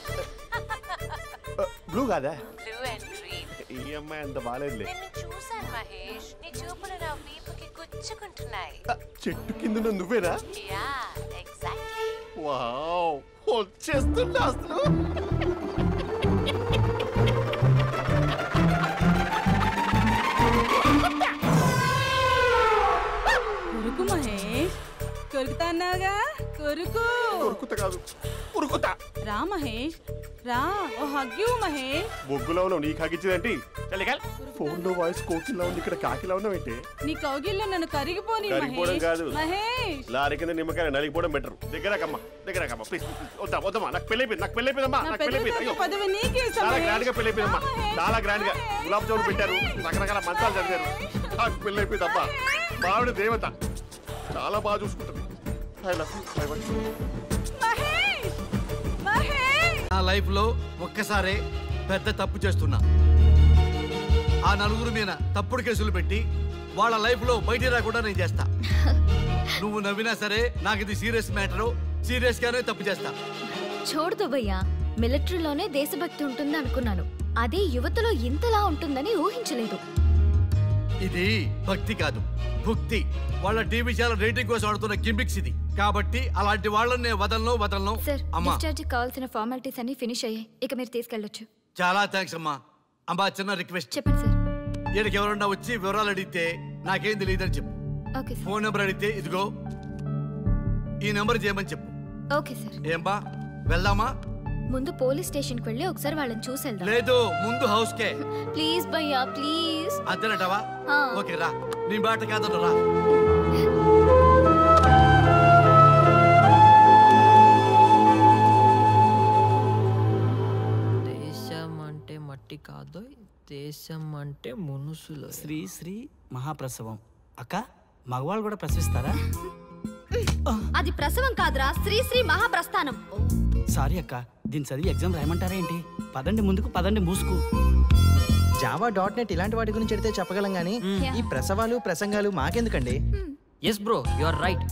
A: బ్లూ కాదా?
F: Blue and green.
A: ఈ అమ్మాయి అంత బాగాలేదులే.
F: నిన్ను చూశాను మహేష్, నీ చూపులు నా వీపుకి గుచ్చుకుంటున్నాయి.
A: చెట్టు కింద నువ్వేనా?
F: Yeah exactly.
A: వావ్, వచ్చేస్తున్నా అసలు.
J: కొరుకు మహేష్, కొరుకుతా అన్నావుగా, కొరుకు.
A: కొరుకుతా కాదు, ఉరుకుతా.
J: రా మహేష్ రా, ఓ హగ్గు మహేష్.
A: బొగ్గులో ఉన్నావు, నీకు హగిచ్చేదేంటి? ఫోన్ లో వాయిస్ కోకిలా ఉంది, ఇక్కడ కాకిలా ఉన్నావేంటి?
J: నీ కౌగిల్లో నన్ను కరిగిపోని
A: కరిగిపోవడం కాదు
J: మహేష్.
A: లారీ కింద నిమ్మకాయ నలిగిపోవడం బెటర్. దగ్గరకమ్మా దగ్గరకమ్మా ప్లీజ్. వద్దా వద్దమ్మా, నాకు పెళ్ళైపోయింది, నాకు పెళ్ళైపోయిందమ్మా, నాకు పెళ్ళైపోయింది.
J: పదవి నీకే ఇస్తా
A: చాలా
J: మహేష్.
A: గ్రాండ్ గా పెళ్ళైపోయిందమ్మా, చాలా గ్రాండ్ గా. గులాబ్ జామున్ పెట్టారు, రకరకాల మంచాలు చదివారు. నాకు పెళ్ళైపోయిందమ్మా. మావిడ దేవత, చాలా బాగా చూసుకుంటుంది. I love you, I want you.
J: Mahesh Mahesh,
K: నా లైఫ్ లో ఒక్కసారే పెద్ద తప్పు చేస్తున్నా. ఆ నలుగురు మీద తప్పుడు కేసులు పెట్టి వాళ్ళ లైఫ్ లో బయట రాకుండా నేను చేస్తా. నువ్వు నవ్వినా సరే నాకు ఇది సీరియస్ మ్యాటర్, సీరియస్ గానే తప్పు చేస్తా.
L: చూడదు భయ్యా, మిలిటరీలోనే దేశభక్తి ఉంటుంది అనుకున్నాను. అదే యువతలో ఇంతలా ఉంటుందని ఊహించలేదు.
K: ఇది భక్తి కాదు, భక్తి. వాళ్ళ టీవీ ఛానల్ రేటింగ్ కోసం ఆడుతున్న గిమిక్స్ ఇది. కాబట్టి అలాంటి వాళ్ళని నేను వదలను.
L: సార్,
K: అమ్మా,
L: డిశ్చార్జ్ కావాల్సిన ఫార్మాలిటీస్ అన్ని ఫినిష్ అయ్యాయి. ఇక మీరు తీసుకెళ్ళొచ్చు.
K: చాలా థ్యాంక్స్ అమ్మా. అమ్మా, చిన్న రిక్వెస్ట్.
L: చెప్పండి సార్.
K: ఈయనకి ఎవరన్నా వచ్చి వివరాలు అడిగితే నాకేం తెలియదని చెప్పు.
L: Okay sir.
K: ఫోన్ నెంబర్ అడిగితే ఇదిగో ఈ నెంబర్ చేయమని చెప్పు.
L: Okay sir.
K: ఏం బా, వెళ్దామా?
L: ముందు పోలీస్ స్టేషన్ కి వెళ్ళి ఒకసారి వాళ్ళని చూసి వెళ్దాం.
K: లేదు, ముందు హౌస్ కే.
L: ప్లీజ్ భయ్యా, ప్లీజ్.
K: అంతేనటవా? ఓకే రా, నీ మాట కాదను రా.
M: దేశం అంటే మట్టి కాదు, దేశం అంటే మనుషులు.
N: శ్రీ శ్రీ మహాప్రసవం. అక్క, మగవాళ్ళు కూడా ప్రసవిస్తారా?
L: అది ప్రసవం కాదురా, శ్రీ శ్రీ మహాప్రస్థానం.
N: సారీ అక్క, దీన్ని చదివి ఎగ్జామ్ రాయమంటారా ఏంటి? పదండి ముందుకు, పదండి మూసుకు.
O: java.net ఇలాంటి వాటి గురించి అడిగితే చెప్పగలం గానీ ఈ ప్రసవాలు ప్రసంగాలు మాకెందుకండి?
M: Yes bro, you are right.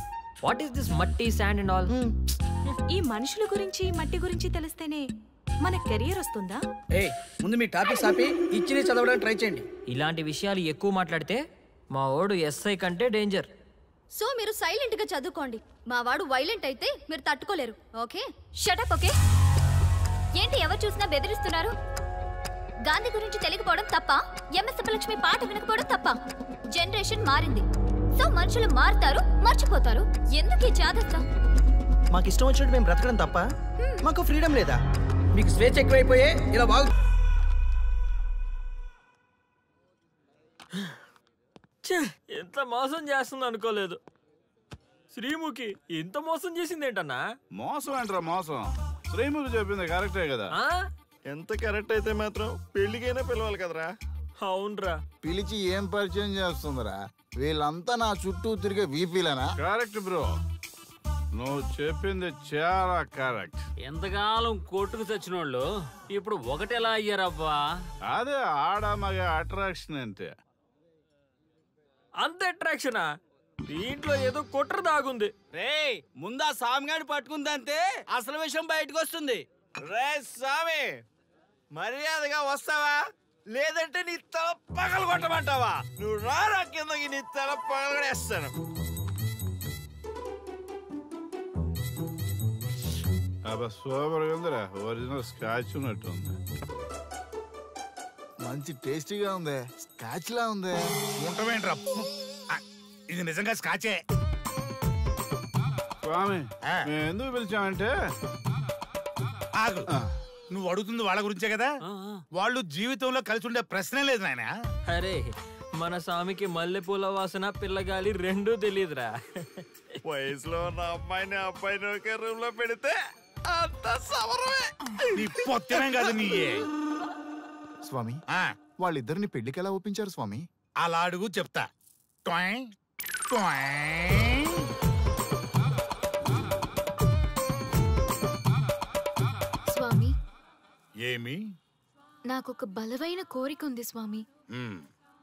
M: What is this మట్టి, శాండ్ అండ్ ఆల్?
J: ఈ మనుషుల గురించి మట్టి గురించి తెలిస్తేనే మన కెరియర్ వస్తుందా?
N: ఏయ్, ముందు మీ టాపిక్స్ ఆపి ఇచ్చి చదవడానికి ట్రై చేయండి.
M: ఇలాంటి విషయాలు ఎక్కువ మాట్లాడితే మా వాడు ఎస్ఐ కంటే డేంజర్.
L: సో మీరు సైలెంట్ గా చదువుకోండి. మా వాడు వైలెంట్ అయితే మీరు తట్టుకోలేరు. Okay, shut up. ఓకే, ఏంటి ఎవరు చూసినా బెదిరిస్తున్నారు? గాంధీ గురించి తెలియకపోవడం తప్ప? ఎంఎస్ సుబ్బలక్ష్మి పాట వినకపోవడం తప్ప? జనరేషన్ మారింది. సో మనుషులు మారుతారు, మర్చిపోతారు. ఎందుకు ఈ చాదస్తం?
O: మాకు ఇష్టం వచ్చినట్టు మేము బ్రతకడం తప్ప మాకు ఫ్రీడమ్ లేదా?
N: మీకు స్వేచ్ఛ ఎక్కువైపోయే ఇలా బాగు.
M: ఎంత మోసం చేస్తుంది అనుకోలేదు. శ్రీముఖి ఇంత మోసం చేసింది ఏంటన్నా?
H: మోసం ఏంట్రా మోసం? శ్రీముఖి చెప్పింది కరెక్టే కదా.
A: ఎంత కరెక్ట్ అయితే మాత్రం పెళ్లికైనా పిలవాలి కదరా.
M: అవునరా,
P: పిలిచి ఏం పరిచయం చేస్తుందిరా? వీళ్ళంతా నా చుట్టూ తిరిగే వీపీలేనా?
H: కరెక్ట్ బ్రో, నువ్వు చెప్పింది చాలా కరెక్ట్.
I: ఎంతకాలం కోర్టుకు చచ్చిన వాళ్ళు ఇప్పుడు ఒకటెలా అయ్యారబ్బా?
H: అదే ఆడ మగ అట్రాక్షన్ అంటే.
M: అంత అట్రాక్షనా? దీంట్లో ఏదో కుట్ర దాగుంది.
N: రే, ముందా సామిగాని పట్టుకుందంటే అసలు విషయం బయటకు వస్తుంది.
A: రే స్వామి, మర్యాదగా వస్తావా లేదంటే నీ తల పగలు కొట్టమంటావా? నువ్వు రారా కిందకి, నీ తల పగలగడేస్తాను.
H: అబ్బా సూపర్గా ఉందిరా, ఒరిజినల్ స్కాచ్ ఉన్నట్టుంది.
P: మంచి టేస్టీగా ఉంది. స్కాచ్ లా ఉంది.
H: ఉంటామేంట్రా, ఇది నిజంగా స్కాచే. స్వామి, మేము ఎందుకు పిలిచామంటే
Q: ఆగు, నువ్వు అడుగుతుంది వాళ్ళ గురించే కదా. వాళ్ళు జీవితంలో కలిసి ఉండే ప్రశ్నే లేదు నాయన.
M: అరే, మన స్వామికి మల్లెపూల వాసన పిల్లగాలి రెండూ తెలియదురా.
A: వయసులో ఉన్న అమ్మాయిని అబ్బాయిని ఒకే రూమ్ లో పెడితే అంత సవరమే.
Q: నీ పొత్తనం కాదు నీ.
P: స్వామి, వాళ్ళిద్దరిని పెళ్లికి ఎలా ఒప్పించారు స్వామి?
Q: అలా అడుగు చెప్తా. టొయ్, టొయ్.
L: స్వామి,
Q: ఏమి?
L: నాకొక బలమైన కోరిక ఉంది స్వామి.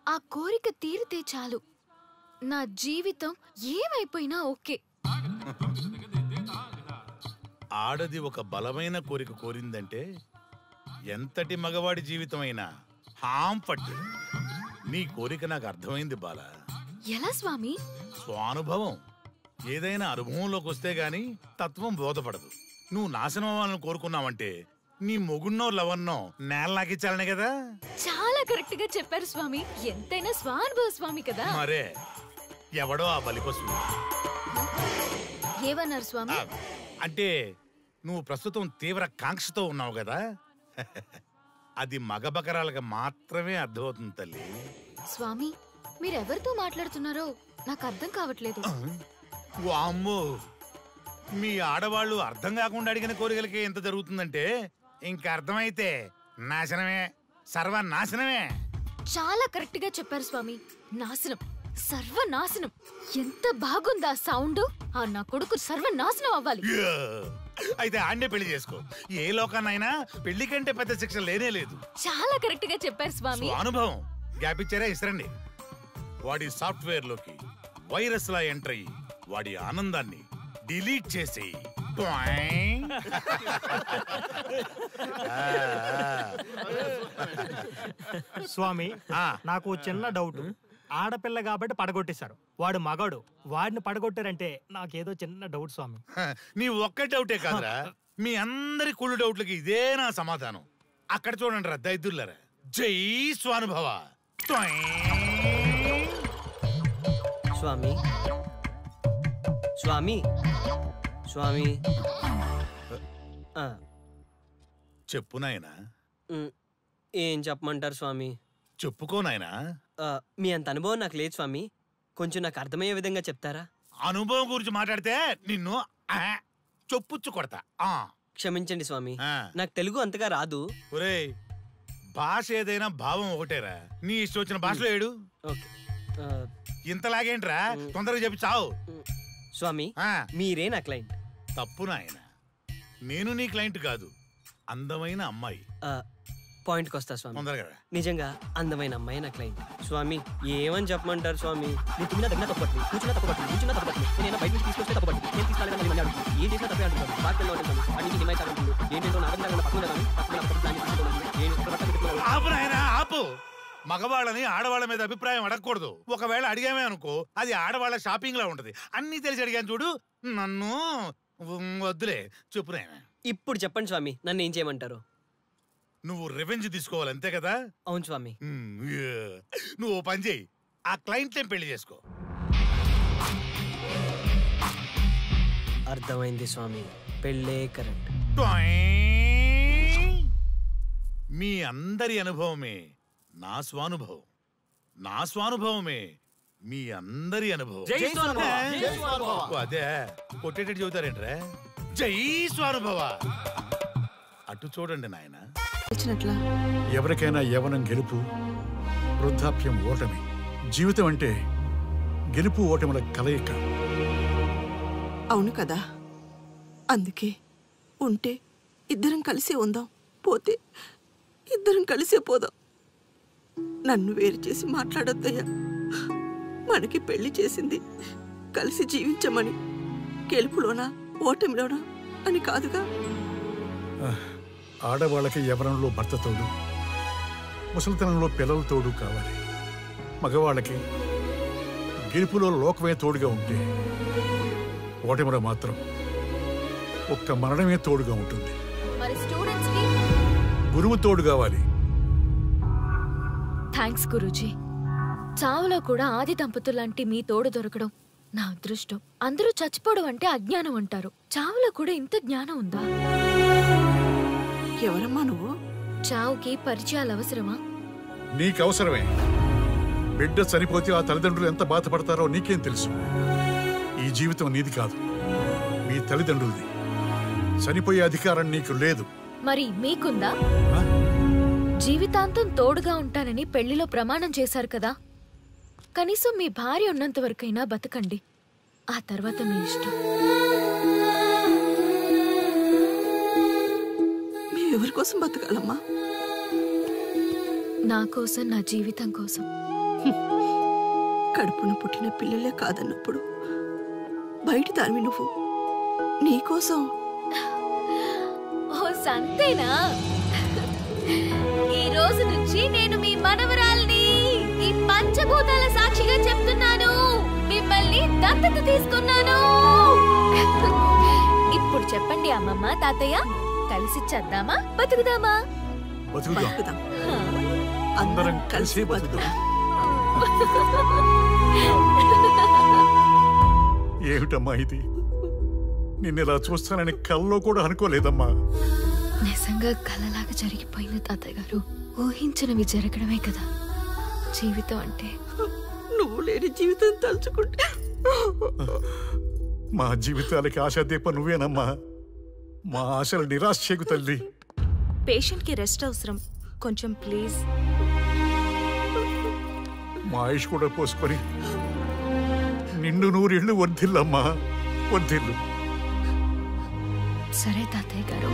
L: ఆ కోరిక తీరితే చాలు, నా జీవితం ఏమైపోయినా ఓకే.
Q: ఆడది ఒక బలమైన కోరిక కోరిందంటే ఎంతటి మగవాడి జీవితమైనా హాం పట్టు. నీ కోరిక నాకు అర్థమైంది బాల.
L: ఎలా స్వామి?
Q: స్వానుభవం. ఏదైనా అనుభవంలోకి వస్తే గాని తత్వం బోధపడదు. నువ్వు నాశనం అవ్వాలని కోరుకున్నావంటే నీ మొగున్నో లవన్నో నేల నాకిచ్చాలనే కదా.
L: చాలా కరెక్ట్ గా చెప్పారు స్వామి. ఎంతైనా స్వానుభవ స్వామి కదా.
Q: మరే ఎవడో ఆ బలిపశు.
L: ఏమన్నారు స్వామి?
Q: అంటే నువ్వు ప్రస్తుతం తీవ్ర కాంక్షతో ఉన్నావు కదా. అది మగ బకరాలకు మాత్రమే అర్థమవుతుంది తల్లి.
L: స్వామి, మీరెవరితో మాట్లాడుతున్నారో నాకు అర్థం కావట్లేదు.
Q: వామ్మో, మీ ఆడవాళ్ళు అర్థం కాకుండా అడిగిన కోరికలకి ఎంత జరుగుతుందంటే ఇంకా అర్థమైతే నాశనమే, సర్వనాశనమే.
L: చాలా కరెక్ట్ గా చెప్పారు స్వామి. నాశనం, సర్వనాశనం. ఎంత బాగుందా సౌండ్? ఆ నా కొడుకు సర్వనాశనం అవ్వాలి.
Q: అయితే ఆండే పెళ్లి చేసుకో. ఏ లోకాన్నైనా పెళ్లి కంటే పెద్ద శిక్ష లేనే లేదు.
L: చాలా కరెక్ట్ గా చెప్పారు స్వామి.
Q: అనుభవం గ్యాప్ ఇచ్చారా? ఇస్తారండి. వాడి సాఫ్ట్వేర్ లోకి వైరస్ లా ఎంటర్ అయ్యి వాడి ఆనందాన్ని డిలీట్ చేసి
R: స్వామి నాకు చిన్న డౌట్. ఆడపిల్ల కాబట్టి పడగొట్టేశారు, వాడు మగాడు, వాడిని పడగొట్టారంటే నాకేదో చిన్న డౌట్ స్వామి.
Q: నీ ఒక్క డౌటే కాదురా, మీ అందరి కుళ్ళు డౌట్లకి ఇదే నా సమాధానం. అక్కడ చూడండి రా దైదుర్లరా. జై స్వానుభవ.
S: స్వామి స్వామి స్వామి
Q: చెప్పు నాయనా.
S: ఏం చెప్పమంటారు స్వామి?
Q: చెప్పుకో నాయనా.
S: మీ అంత అనుభవం నాకు లేదు స్వామి, కొంచెం నాకు అర్థమయ్యే విధంగా చెప్తారా?
Q: అనుభవం గురించి మాట్లాడితే నిన్ను చొప్పుచ్చు కొడతా.
S: క్షమించండి స్వామి, నాకు తెలుగు అంతగా రాదు.
Q: ఒరేయ్, భాష ఏదైనా భావం ఒకటేరా. నీ ఇష్టం వచ్చిన భాషలో ఏడు. ఇంతలాగేంట్రా, తొందరగా చెప్పి చావు.
S: స్వామి మీరే నా క్లయింట్.
Q: తప్పు నాయన, నేను నీ క్లయింట్ కాదు, అందమైన అమ్మాయి.
S: పాయింట్కి వస్తా స్వామి.
Q: తొందరగా.
S: నిజంగా అందమైన అమ్మాయి నా క్లయింట్. స్వామి ఏమని చెప్పమంటారు స్వామి? నేను తిన్నా దగ్గర తప్పట్లేదు, కూర్చున్నా తప్పట్లేదు, కూర్చున్నా తప్పట్లేదు, నేను బయట నుంచి తీసుకొస్తే తప్పట్లేదు, నేను తీసుకెళ్ళాలని మళ్ళీ అడుగుతాను, ఏం చేసినా తప్పే అంటున్నాను. బాగా ఉంటుంది అన్ని హిమాయత్ అంటుంది, ఏంటంటే నాగంగా పక్కన
Q: ఆపు నాయనా ఆపు. మగవాళ్ళని ఆడవాళ్ళ మీద అభిప్రాయం అడగకూడదు. ఒకవేళ అడిగామే అనుకో, అది ఆడవాళ్ళ షాపింగ్ లా ఉంటది. అన్ని తెలిసి అడిగాను చూడు, నన్ను వద్దులే. చెప్పు నాయనా.
S: ఇప్పుడు చెప్పండి స్వామి, నన్ను ఏం చేయమంటారు?
Q: నువ్వు రివెంజ్ తీసుకోవాలి అంతే కదా?
S: అవును స్వామి.
Q: నువ్వు పని చేయి, ఆ క్లయింట్ పెళ్లి చేసుకో.
S: అర్థమైంది స్వామి, పెళ్ళే కరెక్ట్.
Q: మీ అందరి అనుభవమే నా స్వానుభవం, నా స్వానుభవమే మీ అందరి అనుభవం. అదే కొట్టేటట్టు చెబుతారేంట్రా? జై స్వానుభవ. అటు చూడండి నాయన.
T: ఎవరికైనా యవ్వనం గెలుపు, వృద్ధాప్యం ఓటమి. జీవితం అంటే గెలుపు ఓటముల కలయిక.
U: అవును కదా, అందుకే ఉంటే ఇద్దరం కలిసే ఉందాం, పోతే ఇద్దరం కలిసే పోదాం. నన్ను వేరు చేసి మాట్లాడొద్దయ్యా. మనకి పెళ్లి చేసింది కలిసి జీవించమని, గెలుపులోనా ఓటమిలోనా అని కాదుగా.
T: ఆడవాళ్ళకి యవ్వనంలో భర్త తోడు, ముసలితనంలో పిల్లల తోడు కావాలి. మగవాళ్ళకి గెలుపులో లోకమే తోడుగా ఉంటే, ఓటమిలో మాత్రం ఒక్క మరణమే తోడుగా ఉంటుంది.
B: మరి స్టూడెంట్స్ కి
T: గురువు తోడు కావాలి.
B: థ్యాంక్స్ గురూజీ. చావులో కూడా ఆది దంపతులంటే మీ తోడు దొరకడం నా అదృష్టం. అందరూ చచ్చిపోవడం అంటే అజ్ఞానం అంటారు, చావులో కూడా ఇంత జ్ఞానం ఉందా?
U: ఎవరమ్మా నువ్వు?
B: చావుకి పరిచయాలు అవసరమా?
T: నీకు అవసరమే. బిడ్డ చనిపోతే ఆ తల్లిదండ్రులు ఎంత బాధపడతారో నీకేం తెలుసు? ఈ జీవితం నీది కాదు, మీ తల్లిదండ్రులది. చనిపోయే అధికారం నీకు లేదు.
B: మరి మీకుందా? జీవితాంతం తోడుగా ఉంటానని పెళ్లిలో ప్రమాణం చేశారు కదా, కనీసం మీ భార్య ఉన్నంత వరకైనా బతకండి, ఆ తర్వాత మీ ఇష్టం.
U: ఎవరి కోసం బతకాలమ్మా?
B: నా కోసం, నా జీవితం కోసం.
U: కడుపున పుట్టిన పిల్లలే కాదన్నప్పుడు బయట దానివి నువ్వు నీకోసం.
B: ఓ సంతేనా? ఈ రోజు నుంచి నేను మీ మనవరాల్ని. ఈ పంచభూతాల సాక్షిగా చెప్తున్నాను, మిమ్మల్ని దత్తత తీసుకున్నాను. ఇప్పుడు చెప్పండి అమ్మమ్మ, తాతయ్య, కలిసి చద్దామా బతుకుదామా?
T: బతుకుదాం, అందరం కలిసి బతుకుదాం. ఏమిటమ్మా ఇది? నిన్నెలా చూస్తానని కల్లో కూడా అనుకోలేదమ్మా.
B: నిజంగా కలలాగా జరిగిపోయింది తాతయ్య గారు. ఊహించినవి జరగడమే కదా జీవితం అంటే.
U: నువ్వు లేని జీవితం తలుచుకుంటే
T: మా జీవితాలకి ఆశాదీప నువ్వేనమ్మా. మా ఆశలు నిరాశ చేయకు తల్లి.
J: పేషెంట్ కి రెస్ట్ అవసరం, కొంచెం ప్లీజ్.
T: మా ఆయుష్ కూడా పోసుకొని నిండు నూరేళ్లు వర్ధిల్లమ్మా, వర్ధిల్లు.
B: సరే తాతయ్య గారు.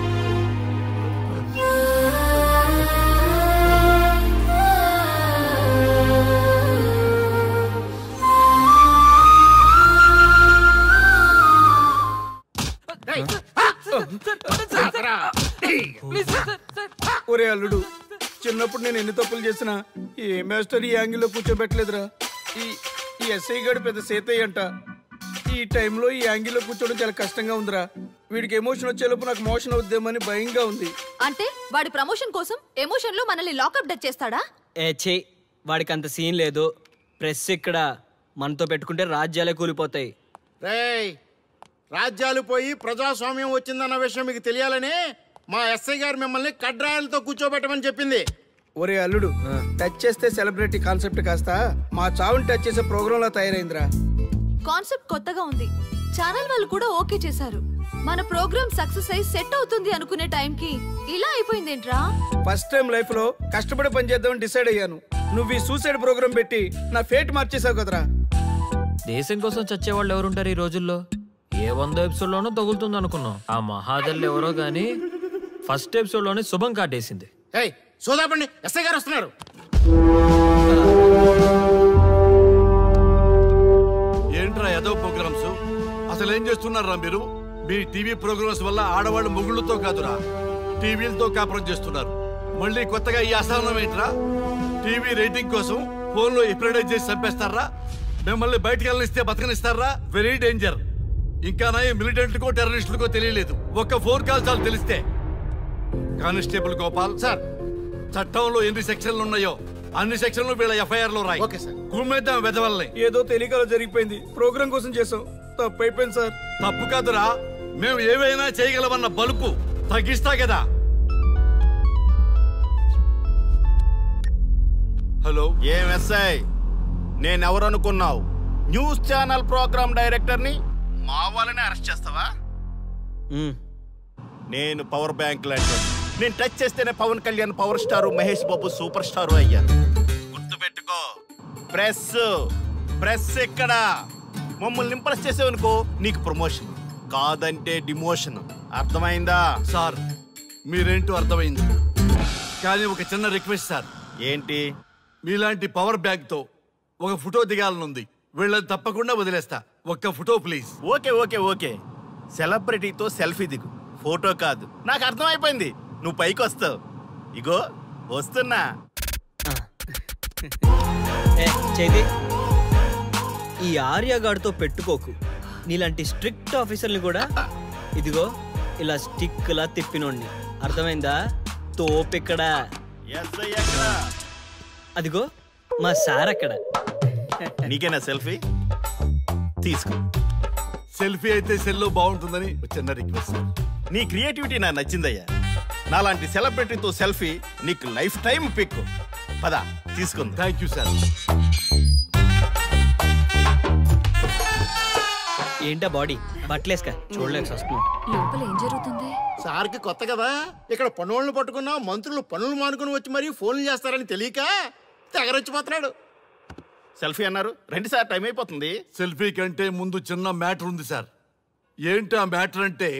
N: ఒరే అల్లుడు, చిన్నప్పుడు నేను ఎన్ని తప్పులు చేసినా ఏ మాస్టర్ ఈ యాంగిల్లో కూర్చోబెట్టలేదురా. ఈ ఎస్ఐ గడు పెద్ద సేతయ్య అంట. ఈ టైంలో ఈ యాంగిల్లో కూర్చోవడం చాలా కష్టంగా ఉందిరా. వీడికి ఎమోషన్ వచ్చేలోపు నాకు మోషన్ అవుద్దేమని భయంగా ఉంది.
L: అంటే వాడి ప్రమోషన్ కోసం ఎమోషన్ లో మనల్ని లాకప్ డచ్ చేస్తాడా?
S: ఏ వాడికి అంత సీన్ లేదు. ప్రెస్ ఇక్కడ మనతో పెట్టుకుంటే రాజ్యాలే కూలిపోతాయి.
P: రేయ్, రాజ్యాలు పోయి ప్రజాస్వామ్యం వచ్చిందన్న విషయం మీకు తెలియాలని మా ఎస్ఐ గారు మిమ్మల్ని కడ్రాయలతో కూర్చోబెట్టమని చెప్పింది.
N: ఒరే అల్లుడు, టచ్ చేస్తే సెలబ్రిటీ కాన్సెప్ట్ కాస్త మా చావుని టచ్ చేసే ప్రోగ్రామ్ లా తయారైందిరా.
L: కాన్సెప్ట్ కొత్తగా ఉంది. ఛానల్ వాళ్ళు కూడా ఓకే చేశారు. మన ప్రోగ్రామ్ సక్సెస్ అయి సెట్ అవుతుంది అనుకునే టైంకి ఇలా అయిపోయిందేంట్రా?
N: ఫస్ట్ టైం లైఫ్ లో కష్టపడి పని చేద్దామని డిసైడ్ అయ్యాను. నువ్వు ఈ సూసైడ్ ప్రోగ్రామ్ పెట్టి నా ఫేట్ మార్చేసావు కదరా.
M: దేశం కోసం చచ్చేవాళ్ళు ఎవరుంటారు ఈ రోజుల్లో? ఏ 100 ఎపిసోడ్లోనూ తగులుతుంది అనుకున్నాం. ఆ మహాదల్ ఎవరో గానీ ఫస్ట్ ఎపిసోడ్లోనే శుభం కాటేసింది.
P: సోదాపండి, ఎస్ఐ గారు వస్తున్నారు.
K: ఏంట్రా ఏదో ప్రోగ్రామ్స్? అసలు ఏం చేస్తున్నారా మీరు? మీ టీవీ ప్రోగ్రామ్స్ వల్ల ఆడవాళ్ళు మొగుళ్ళతో కాదురా, టీవీలతో కాపురం చేస్తున్నారు. మళ్ళీ కొత్తగా ఈ అసహనం ఏంట్రా? టీవీ రేటింగ్ కోసం ఫోన్లో ఎప్రిడైజ్ చేసి చంపేస్తారా? మిమ్మల్ని బయటకు వెళ్ళనిస్తే బతకనిస్తారా? Very danger. ఇంకా నయం మిలిటెంట్కో టెర్రరిస్టులకో తెలియలేదు. ఒక్క ఫోన్ కాల్ చాలు తెలిస్తే. కానిస్టేబుల్ గోపాల్ సార్, చట్టంలో ఎన్ని సెక్షన్లు ఉన్నాయో అన్ని సెక్షన్లు వీళ్ళ ఎఫ్ఐఆర్ లో రాయి. కుమ్మేద్దాం వెదవల్ని.
N: ఏదో తెలియకలో జరిగిపోయింది. ప్రోగ్రామ్ కోసం చేసాం, తప్పు అయిపోయింది సార్.
K: తప్పు కాదురా, మేము ఏవైనా చేయగలమన్న బలుపు తగ్గిస్తా కదా.
P: హలో, ఏం ఎస్ఐ? నేనెవరనుకున్నావు? న్యూస్ ఛానల్ ప్రోగ్రామ్ డైరెక్టర్ని. మా వాళ్ళని అరెస్ట్ చేస్తావా? నేను పవర్ బ్యాంక్ లాంటి. నేను టచ్ చేస్తేనే Pawan Kalyan power star, Mahesh Babu super star అయ్యాను. గుర్తుపెట్టుకో. ప్రెస్ ఎక్కడ? మమ్మల్ని ఇంప్రెస్ చేసేవనుకో నీకు ప్రమోషన్, కాదంటే డిమోషన్. అర్థమైందా?
K: సార్ మీరేంటో అర్థమైంది, కానీ ఒక చిన్న రిక్వెస్ట్ సార్.
P: ఏంటి?
K: మీలాంటి పవర్ బ్యాంక్ తో ఒక ఫోటో దిగాలనుంది. వీళ్ళని తప్పకుండా వదిలేస్తా. ఒక్క photo please.
P: Okay okay okay. సెలబ్రిటీతో సెల్ఫీ దిగు, ఫోటో కాదు. నాకు అర్థమైపోయింది, నువ్వు పైకి వస్తావు. ఇగో వస్తున్నా.
S: చేతి ఈ ఆర్యగాడితో పెట్టుకోకు. నీలాంటి స్ట్రిక్ట్ ఆఫీసర్ని కూడా ఇదిగో ఇలా స్టిక్ లా తిప్పినోడిని. అర్థమైందా? తోపిక్కడ. అదిగో మా సార్ అక్కడ.
P: నీకేనా సెల్ఫీ? తీసుకో.
K: సెల్ఫీ అయితే సెల్లో బాగుంటుందని చిన్న రిక్వెస్ట్.
P: నీ క్రియేటివిటీ నాకు నచ్చిందయ్యా. నాలాంటి సెలబ్రిటీతో సెల్ఫీ నీకు లైఫ్ టైం పిక్. పద తీసుకుంది.
K: Thank you sir.
S: ఏంటా బాడీ బట్టలేసుక చూడలేక వస్తున్నాం.
L: లోపల ఏం జరుగుతుంది?
P: సార్కి కొత్త కదా, ఇక్కడ పనులను పట్టుకున్నా మంత్రులు పనులు మానుకుని వచ్చి మరీ ఫోన్లు చేస్తారని తెలియక తెగరొచ్చిపోతున్నాడు. సెల్ఫీ అన్నారు, రండి సార్, టైం అయిపోతుంది.
K: సెల్ఫీ కంటే ముందు చిన్న మ్యాటర్ ఉంది సార్. ఏంటి ఆ మ్యాటర్ అంటే,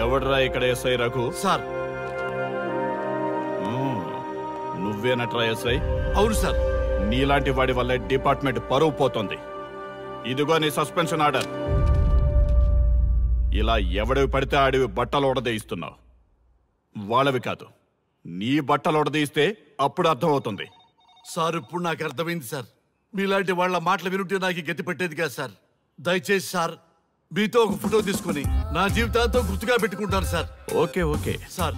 G: ఎవడ్రా ఇక్కడ ఎస్ఐ రఘు?
K: సార్.
G: నువ్వేనట్రా ఎస్ఐ?
K: అవును సార్.
G: నీలాంటి వాడి వల్ల డిపార్ట్మెంట్ పరువు పోతుంది. ఇదిగో నీ సస్పెన్షన్ ఆర్డర్. ఇలా ఎవడివి పడితే ఆడివి బట్టలు ఉడదీయిస్తున్నావు. వాళ్ళవి కాదు, నీ బట్టలు ఉడదీయిస్తే అప్పుడు అర్థమవుతుంది.
K: సార్ ఇప్పుడు నాకు అర్థమైంది సార్. మీలాంటి వాళ్ళ మాటలు వినుంటే నాకు గతి పెట్టేది కాదు సార్. దయచేసి సార్ మీతో ఒక ఫోటో తీసుకుని నా జీవితాంతో గుర్తుగా పెట్టుకుంటాను సార్.
G: Okay okay
K: sir.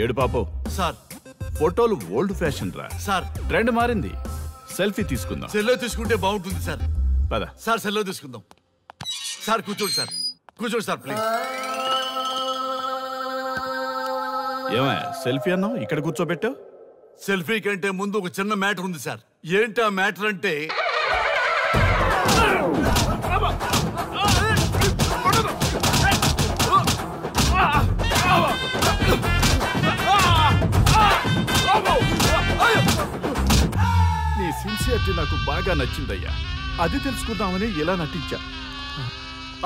G: ఏడు పాపు
K: సార్.
G: ఫోటోలు ఓల్డ్ ఫ్యాషన్ రా
K: సార్.
G: ట్రెండ్ మారింది. సెల్ఫీ తీసుకుందాం.
K: సెల్లో తీసుకుంటే బాగుంటుంది సార్.
G: పద
K: సార్, సెల్లో తీసుకుందాం. సార్ కూర్చోండి సార్, కూర్చోండి సార్ ప్లీజ్.
G: ఏమయ్య సెల్ఫీ అన్నావు, ఇక్కడ కూర్చోబెట్టావు?
K: సెల్ఫీ కంటే ముందు ఒక చిన్న మ్యాటర్ ఉంది సార్. ఏంటి ఆ మ్యాటర్ అంటే,
G: నీ సిన్సియర్ పర్సనాలిటీ నాకు బాగా నచ్చిందయ్యా. అది తెలుసుకుందామని ఇలా నటించా.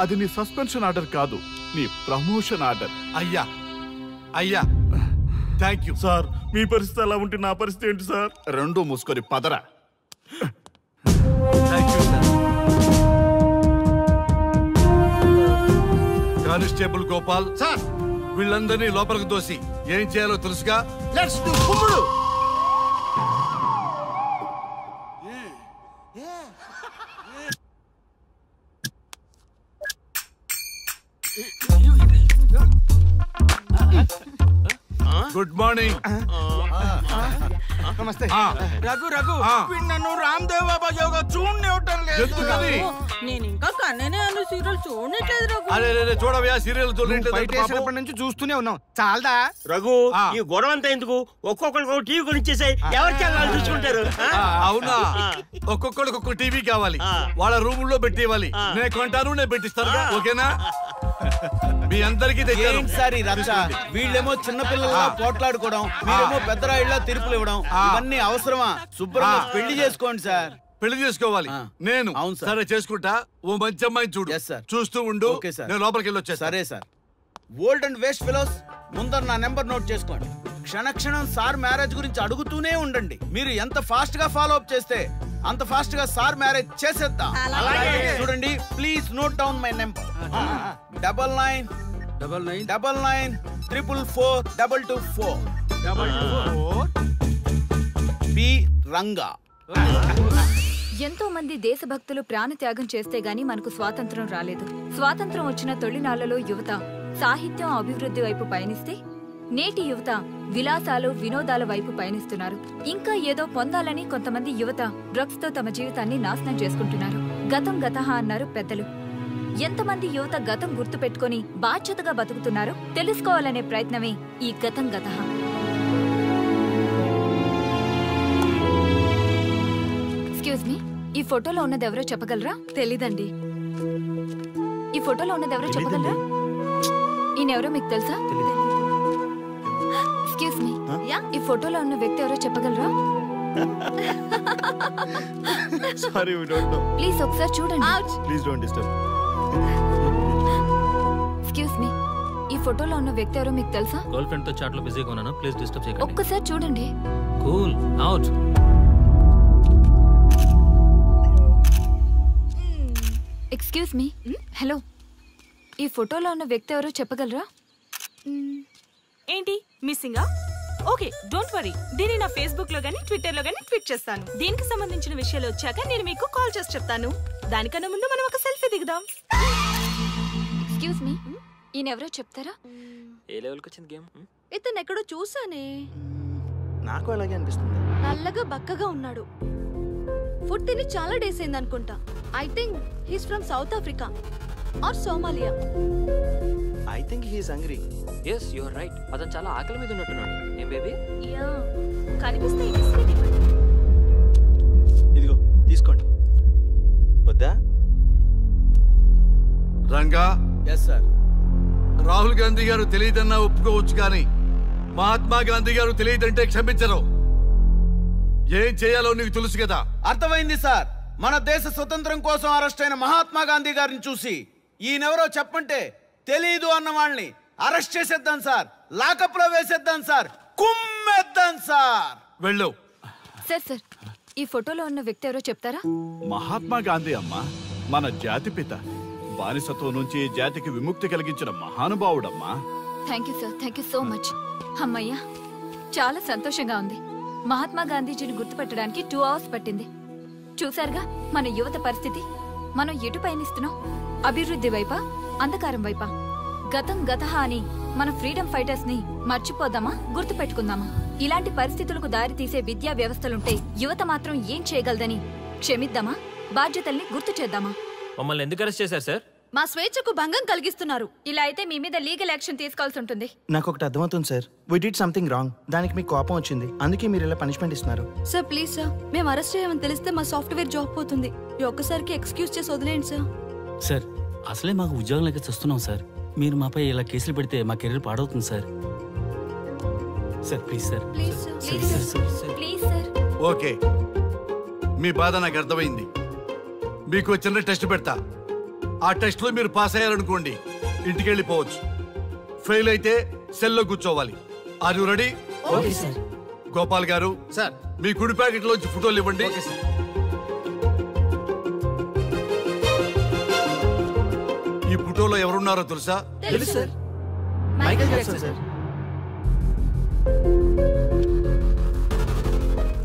G: అది నీ సస్పెన్షన్ ఆర్డర్ కాదు, నీ ప్రమోషన్ ఆర్డర్.
K: అయ్యా అయ్యా థ్యాంక్ యూ
D: సార్. మీ పరిస్థితి అలా ఉంటే నా పరిస్థితి ఏంటి సార్?
G: రెండు మూసుకొని పదరా.
K: కానిస్టేబుల్ గోపాల్
P: సార్,
K: వీళ్ళందరినీ లోపలికి దోసి ఏం చేయాలో తెలుసుగా.
P: లెట్స్ డు కుమ్ముడు.
K: Good morning.
N: నమస్తే. రఘు రఘు వీడు నన్ను రామ్దేవ్ బాబా యోగా చూడనివ్వటం లేదు.
K: ఎందుకని?
E: నేను ఇంకా కన్ననే అను సీరియల్ చూడట్లేదు రఘు.
K: అరే చూడవయ్యా, సీరియల్
N: చూడలేనప్పటి నుంచి చూస్తూనే ఉన్నాం. చాలదా
V: రఘు? ఈ గొడవ అంతా ఎందుకు? ఒక్కొక్కరికి ఒక టీవీ కొనిచ్చేసాయి, ఎవరి ఛానల్ చూసుకుంటారు.
K: అవునా? ఒక్కొక్కడికి ఒక్కొక్క టీవీ కావాలి, వాళ్ళ రూముల్లో పెట్టి ఇవ్వాలి. నేను కొంటాను, నేను పెట్టిస్తాను. ఓకేనా? మీ అందరికీ
W: సార్ ఈ రచ్చ. వీళ్ళేమో చిన్నపిల్లలా పోట్లాడుకోవడం, మీరేమో పెద్దరాయిళ్ళ తీర్పులు ఇవ్వడం, ఇవన్నీ అవసరమా? శుభ్రంగా పెళ్లి చేసుకోండి సార్.
K: పెళ్లి చేసుకోవాలి నేను. సరే చేసుకుంటా. ఓ మంచి అమ్మాయిని చూడు. చూస్తూ ఉండు. నేను లోపలికి వెళ్ళి వచ్చా.
W: సరే sir. Old and waste fellows, ముందర నా నెంబర్ నోట్ చేసుకోండి. క్షణక్షణం సార్ మ్యారేజ్ గురించి అడుగుతూనే ఉండండి. మీరు ఎంత ఫాస్ట్ గా ఫాలో అప్ చేస్తే అంత ఫాస్ట్ గా సార్ మ్యారేజ్ చేసేద్దాం. చూడండి, please note down my number. 9999442224 B Ranga.
J: ఎంతో మంది దేశభక్తులు ప్రాణత్యాగం చేస్తే గాని మనకు స్వాతంత్రం రాలేదు. స్వాతంత్రం వచ్చిన తొలినాళ్లలో యువత సాహిత్యం అభివృద్ధి వైపు పయనిస్తే నేటి యువత విలాసాలు వినోదాల వైపు పయనిస్తున్నారు. ఇంకా ఏదో పొందాలని కొంతమంది యువత డ్రగ్స్ తో తమ జీవితాన్ని నాశనం చేసుకుంటున్నారు. గతం గతహ అన్నారు పెద్దలు. ఎంతమంది యువత గతం గుర్తు పెట్టుకుని బాధ్యతగా బతుకుతున్నారో తెలుసుకోవాలనే ప్రయత్నమే ఈ గతం గతహ. ఎక్స్క్యూజ్ మీ, ఈ ఫోటోలో ఉన్నది ఎవరో చెప్పగలరా? తెలీదండి. ఈ ఫోటోలో ఉన్నది ఎవరో చెప్పగలరా? ఈయనెవరో మీకు తెలుసా? ఎక్స్క్యూజ్ మీ, ఈ ఫోటోలో ఉన్న వ్యక్తి ఎవరో చెప్పగలరా?
D: Sorry, we don't know.
J: Please ఒకసారి చూడండి.
D: Please don't disturb.
J: Excuse me, ఈ ఫోటోలో ఉన్న వ్యక్తి ఎవరో మీకు తెలుసా?
M: గర్ల్ ఫ్రెండ్ తో చాట్ లో బిజీగా ఉన్నాను, ప్లీజ్ డిస్టర్బ్ చేయకండి.
J: ఒక్కసారి చూడండి.
M: Cool out.
J: Excuse me, hello, ఈ ఫోటోలో ఉన్న వ్యక్తి ఎవరో చెప్పగలరా?
E: ఏంటి మిస్సింగా? Okay, don't worry. దీన్ని నా ఫేస్బుక్ లో గానీ ట్విట్టర్ లో గానీ ట్వీట్ చేస్తాను. దీనికి సంబంధించిన విషయాలు వచ్చాక నేను మీకు కాల్ చేసి చెప్తాను. దానికన్నా ముందు మనం ఒక సెల్ఫీ దిగుదాం.
J: ఎక్స్క్యూజ్ మీ, ఈయన ఎవరో చెప్తారా?
M: ఏ లెవెల్కి వచ్చింది గేమ్?
B: ఇతను ఎక్కడో చూసానే.
O: నాకు అలాగే అనిపిస్తుంది.
B: నల్లగా బక్కగా ఉన్నాడు. ఫుడ్ తిని చాలా డేస్ అయింది అనుకుంటా. I think he's from south Africa or Somalia.
O: I think he is hungry.
M: yes you are right. అతను చాలా ఆకలి మీద ఉన్నట్టున్నాడు. ఏం బేబీ?
E: యా, కనిపిస్తే
O: ఇదిగో తీసుకోండి. వద్దా?
K: రంగా.
O: Yes sir.
K: రాహుల్ గాంధీ గారు తెలియదన్నా ఒప్పుకోవచ్చు, కానీ మహాత్మా గాంధీ గారు తెలియదంటే క్షమించరు. ఏం చేయాలో నీకు తెలుసు కదా.
W: అర్థమైంది సార్. మన దేశ స్వతంత్రం కోసం అరెస్ట్ అయిన మహాత్మా గాంధీ గారిని చూసి ఈయనెవరో చెప్పంటే తెలీదు అన్న వాళ్ళని అరెస్ట్ చేసేద్దాం సార్. లాకప్ లో వేసేద్దాం సార్. కుమ్మేద్దాం సార్.
K: వెళ్ళు.
J: సార్ సార్, ఈ ఫోటోలో ఉన్న వ్యక్తి ఎవరో చెప్తారా?
G: మహాత్మా గాంధీ అమ్మ, మన జాతిపిత. బానిసత్వం నుంచి జాతికి విముక్తి కలిగించిన మహానుభావుడమ్మా.
J: Thank you sir, thank you so much. అమ్మయ్యా, చాలా సంతోషంగా ఉంది. మహాత్మా గాంధీజీని గుర్తుపెట్టడానికి 2 hours పట్టింది. చూసారుగా మన యువత పరిస్థితి. మనం ఎటు పయనిస్తున్నాం? అభివృద్ధి వైపా, అంధకారం వైపా? గతం గతహ అని మన ఫ్రీడమ్ ఫైటర్స్ ని మర్చిపోదామా, గుర్తు పెట్టుకుందామా? ఇలాంటి పరిస్థితులకు దారి తీసే విద్యా వ్యవస్థలుంటే యువత మాత్రం ఏం చేయగలదని క్షమిద్దామా, బాధ్యతల్ని గుర్తు చేద్దామా?
M: మమ్మల్ని ఎందుకు అరెస్ట్ చేశారు సార్?
B: మా స్వేచ్ఛకు భంగం కలిగిస్తున్నారు.
J: ఇలా అయితే మీ మీద లీగల్ యాక్షన్ తీసుకోవాల్సి ఉంటుంది.
O: నాకు ఒకటి అర్థమవుతుంది sir. We did something wrong. దానికి మీకు కోపం వచ్చింది, అందుకే మీరు ఇలా పనిష్మెంట్ ఇస్తున్నారు.
B: సార్ ప్లీజ్ సార్, మేము అరెస్ట్ చేయమని తెలిస్తే మా సాఫ్ట్వేర్ జాబ్ పోతుంది. ఈ ఒక్కసారికి ఎక్స్క్యూజ్ చేసి వదిలేండి సార్.
X: సార్ అసలే మాకు ఉద్యోగం లేక చూస్తున్నాం సార్. మీరు మాపై ఇలా కేసులు పెడితే మా కెరీర్ పాడవుతుంది sir. Sir please sir.
J: Please sir.
W: Okay,
K: మీ బాధ నాకు అర్థమైంది. మీకు చిన్న టెస్ట్ పెడతా. ఆ టెస్ట్ లో మీరు పాస్ అయ్యారనుకోండి, ఇంటికి వెళ్ళిపోవచ్చు. ఫెయిల్ అయితే సెల్లో కూర్చోవాలి. Are you ready? గోపాల్ గారు
P: సార్,
K: మీ కుడి ప్యాకెట్ లోంచి ఫోటోలు ఇవ్వండి. ఈ ఫోటోలో ఎవరున్నారో తెలుసా?
O: తెలుసు సార్, మైకేల్ జాక్సన్ సార్.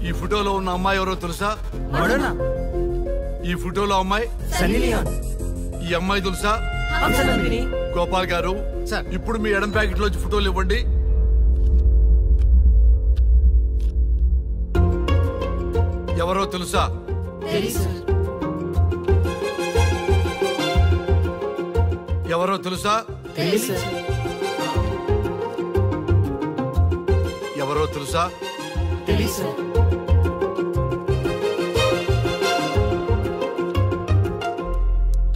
K: ఈ ఫోటోలో ఉన్న అమ్మాయి ఎవరో తెలుసా?
O: మడోనా.
K: ఈ ఫోటోలో అమ్మాయి
O: సన్నీ లియోన్.
K: ఈ అమ్మాయి తెలుసా?
O: హంసనందిని.
K: గోపాల్ గారు ఇప్పుడు మీ ఎడం ప్యాకెట్ లోంచి ఫోటోలు ఇవ్వండి. ఎవరో తెలుసా? ఎవరో తెలుసా? ఎవరో తెలుసా?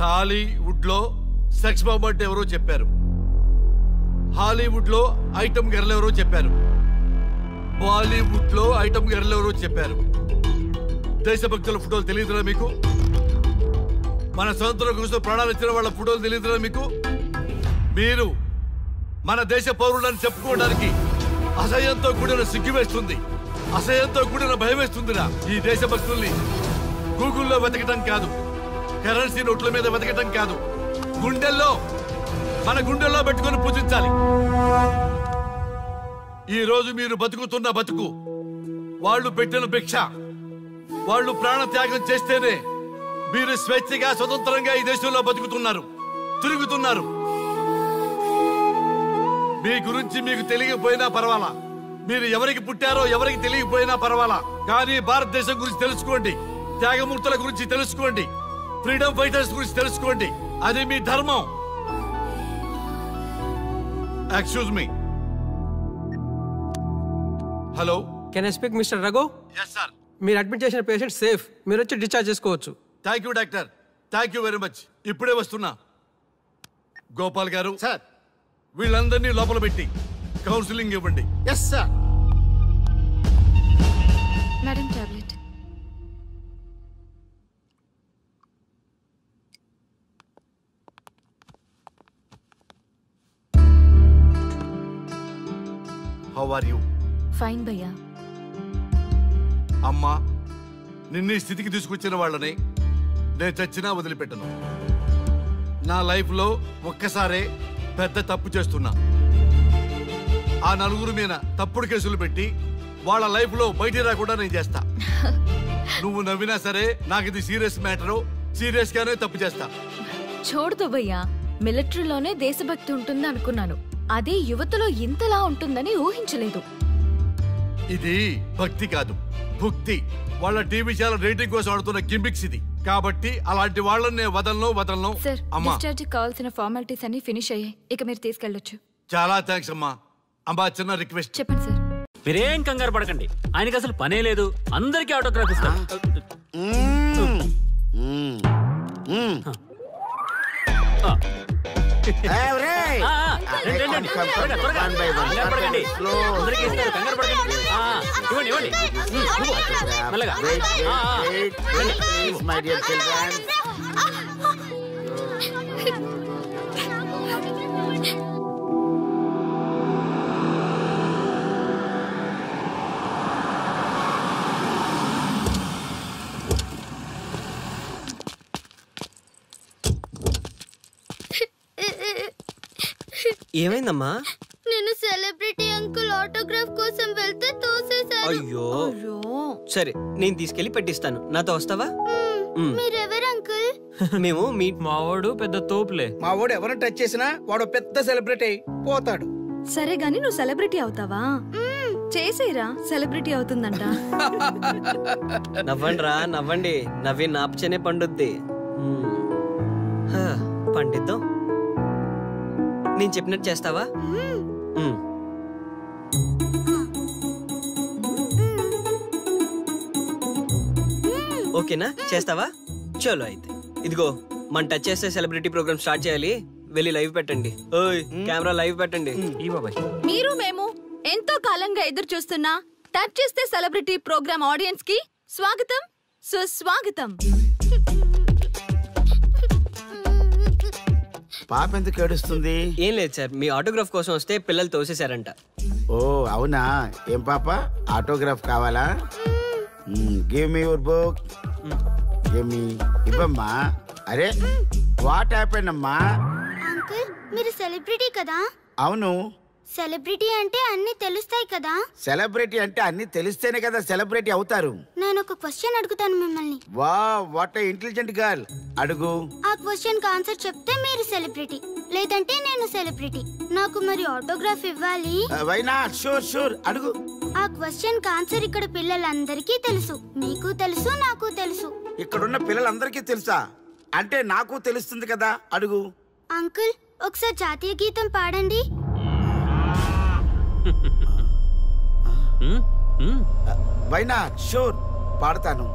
K: టాలీవుడ్ లో సెక్స్ బాంబ్ అంటే ఎవరో చెప్పారు. హాలీవుడ్ లో ఐటమ్ గర్ల్ ఎవరో చెప్పారు. బాలీవుడ్ లో ఐటమ్ గర్ల్ ఎవరో చెప్పారు. దేశభక్తుల ఫోటోలు తెలియదురా మీకు? మన స్వతంత్రం కోసం ప్రాణాలు ఇచ్చిన వాళ్ళ ఫోటోలు తెలియదురా మీకు? మీరు మన దేశ పౌరులని చెప్పుకోవడానికి అసహ్యంతో కూడిన సిగ్గు వేస్తుంది, అసహ్యంతో కూడిన భయం వేస్తుందిరా. ఈ దేశభక్తుల్ని గూగుల్లో వెతకటం కాదు, కరెన్సీ నోట్ల మీద వెతకటం కాదు, మన గుండెల్లో పెట్టుకొని పూజించాలి. ఈ రోజు మీరు బతుకుతున్న బతుకు వాళ్ళు పెట్టిన భిక్ష. వాళ్ళు ప్రాణ త్యాగం చేస్తేనే మీరు స్వేచ్ఛగా స్వతంత్రంగా ఈ దేశంలో బతుకుతున్నారు, తిరుగుతున్నారు. మీ గురించి మీకు తెలియకపోయినా పర్వాలా, మీరు ఎవరికి పుట్టారో ఎవరికి తెలియకపోయినా పర్వాలా, కానీ భారతదేశం గురించి తెలుసుకోండి, త్యాగమూర్తుల గురించి తెలుసుకోండి, ఫ్రీడమ్ ఫైటర్స్ గురించి తెలుసుకోండి. అది మీ ధర్మం. Excuse me. Hello,
S: can I speak mister Raghu?
K: Yes sir.
S: మీరు అడ్మిట్ చేసిన పేషెంట్ సేఫ్, మీరు వచ్చి డిశ్చార్జ్ చేసుకోవచ్చు.
K: Thank you doctor, thank you very much. ఇప్పుడే వస్తున్నా. గోపాల్ గారు
P: సార్,
K: వీళ్ళందరినీ లోపల పెట్టి కౌన్సిలింగ్ ఇవ్వండి.
P: Yes sir.
J: Madam tablet.
K: How are you?
J: Fine భయ్యా.
K: అమ్మా, నిన్న ఈ స్థితికి తీసుకొచ్చిన వాళ్ళని నేను చచ్చినా వదిలిపెట్టను. నా లైఫ్లో ఒక్కసారే పెద్ద తప్పు చేస్తున్నా. ఆ నలుగురు మీద తప్పుడు కేసులు పెట్టి వాళ్ళ లైఫ్లో బయట రాకుండా నేను చేస్తా. నువ్వు నవ్వినా సరే నాకు ఇది సీరియస్ మ్యాటరు, సీరియస్ గానే తప్పు చేస్తా.
J: చూడదు భయ్యా, మిలిటరీలోనే దేశభక్తి ఉంటుంది అనుకున్నాను, అదే యువతలో ఇంతలా ఉంటుందని ఊహించలేదు.
K: ఇది భక్తి కాదు, భుక్తి. వాళ్ళ టీవీ ఛానల్ రేటింగ్ కోసం ఆడుతున్న గిమిక్స్ ఇది. కాబట్టి అలాంటి వాళ్ళని నేను వదలను.
J: సార్,
K: అమ్మా,
J: డిశ్చార్జ్ కావాల్సిన ఫార్మాలిటీస్ అన్ని ఫినిష్ అయ్యాయి, ఇక మీరు తీసుకెళ్ళొచ్చు.
K: చాలా థ్యాంక్స్ అమ్మా. అమ్మా, చిన్న రిక్వెస్ట్.
J: చెప్పండి సార్.
X: మీరేం కంగారు పడకండి, ఆయనకి అసలు పనే లేదు, అందరికీ ఆటోగ్రాఫ్ ఇస్తాం.
S: ఏమైందమ్మా?
L: నేను సెలబ్రిటీ అంకుల్ ఆటోగ్రాఫ్ కోసం వెళ్తే తోసేశారు.
S: అయ్యో, సరే నేను తీసుకెళ్లి పెట్టిస్తాను. నాతో వస్తావా?
L: మీరెవరు అంకుల్?
S: మేము మీ
M: మావాడు పెద్ద తోపులే.
N: మా వాడు ఎవరిని టచ్ చేసినా వాడు పెద్ద సెలబ్రిటీ పోతాడు.
C: సరే గాని నువ్వు సెలబ్రిటీ అవుతావా? చేసేరా, సెలబ్రిటీ అవుతుందంట.
S: నవ్వండి రా, నవ్వండి. నవ్వి నాపచనే పండుద్ది. పండిద్దాం. నేను చెప్పినట్టు చేస్తావా? ఓకేనా? చేస్తావా? చలో అయితే. ఇదిగో, మన టచ్ చేస్తే సెలబ్రిటీ ప్రోగ్రామ్ స్టార్ట్ చేయాలి. వెళ్ళి లైవ్ పెట్టండి. ఓయ్, కెమెరా లైవ్ పెట్టండి.
C: మీరు మేము ఎంతో కాలంగా ఎదురు చూస్తున్నా టచ్ చేస్తే సెలబ్రిటీ ప్రోగ్రామ్ ఆడియన్స్ కి స్వాగతం, సుస్వాగతం.
W: పాప ఎందుకు ఏడుస్తుంది?
S: ఏం లేదు సార్, మీ ఆటోగ్రాఫ్ కోసం వస్తే పిల్లలు తోసేశారంట.
W: ఓ అవునా? ఏం పాప, ఆటోగ్రాఫ్ కావాలా? Give me your book. Give me. ఇవ్వమ్మా. అరే వాట్ హ్యాపెండ్ అమ్మా?
A: అంకుల్ మీరు సెలబ్రిటీ కదా?
W: అవును.
A: సెలబ్రిటీ అంటే అన్ని తెలుస్తాయి కదా?
W: సెలబ్రిటీ అంటే అన్ని తెలిస్తేనే కదా సెలబ్రిటీ అవుతారు.
A: నేను ఒక క్వశ్చన్ అడుగుతాను మిమ్మల్ని.
W: వా వాట్ ఏ ఇంటెలిజెంట్ గర్ల్. అడుగు.
A: ఆ క్వశ్చన్ కి ఆన్సర్ చెప్తే మీరు సెలబ్రిటీ, లేదంటే నేను సెలబ్రిటీ. నాకు మరి ఆటోగ్రాఫ్ ఇవ్వాలి.
W: Why not? షూర్ షూర్, అడుగు.
A: ఆ క్వశ్చన్ కి ఆన్సర్ ఇక్కడ పిల్లలందరికీ తెలుసు, మీకు తెలుసు, నాకు తెలుసు.
W: ఇక్కడున్న పిల్లలందరికీ తెలుసా? అంటే నాకు తెలుస్తుంది కదా. అడుగు.
A: అంకుల్ ఒకసారి జాతీయ గీతం పాడండి.
W: Why not? షూర్, పాడతాను.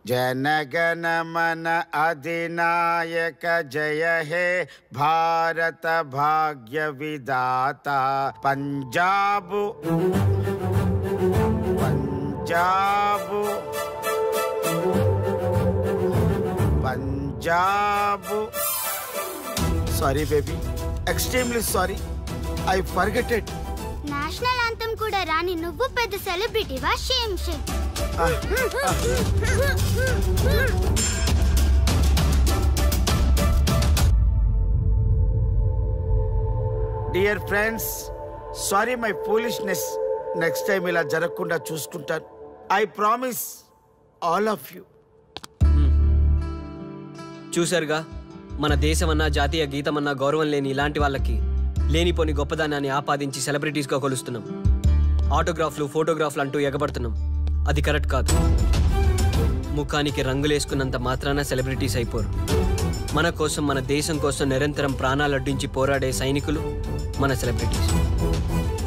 W: జనగణ మన అధినాయక జయ హే భారత భాగ్య విధాత. Punjab Punjab Punjab. Sorry baby, extremely sorry, I forgetted.
A: National anthem కూడా రాని నువ్వు పెద్ద సెలబ్రిటీవా? Shame shame.
W: Dear friends, sorry my foolishness. Next time ఇలా జరగకుండా చూసుకుంటాను. I promise all of you.
S: చూసారుగా, మన దేశమన్నా జాతీయ గీతమన్నా గౌరవం లేని ఇలాంటి వాళ్ళకి లేనిపోని గొప్పదానాన్ని ఆపాదించి సెలబ్రిటీస్గా కొలుస్తున్నాం. ఆటోగ్రాఫ్లు, ఫోటోగ్రాఫ్లు అంటూ ఎగబడుతున్నాం. అది కరెక్ట్ కాదు. ముఖానికి రంగులేసుకున్నంత మాత్రాన సెలబ్రిటీస్ అయిపోరు. మన కోసం, మన దేశం కోసం నిరంతరం ప్రాణాలు అడ్డించి పోరాడే సైనికులు మన సెలబ్రిటీస్.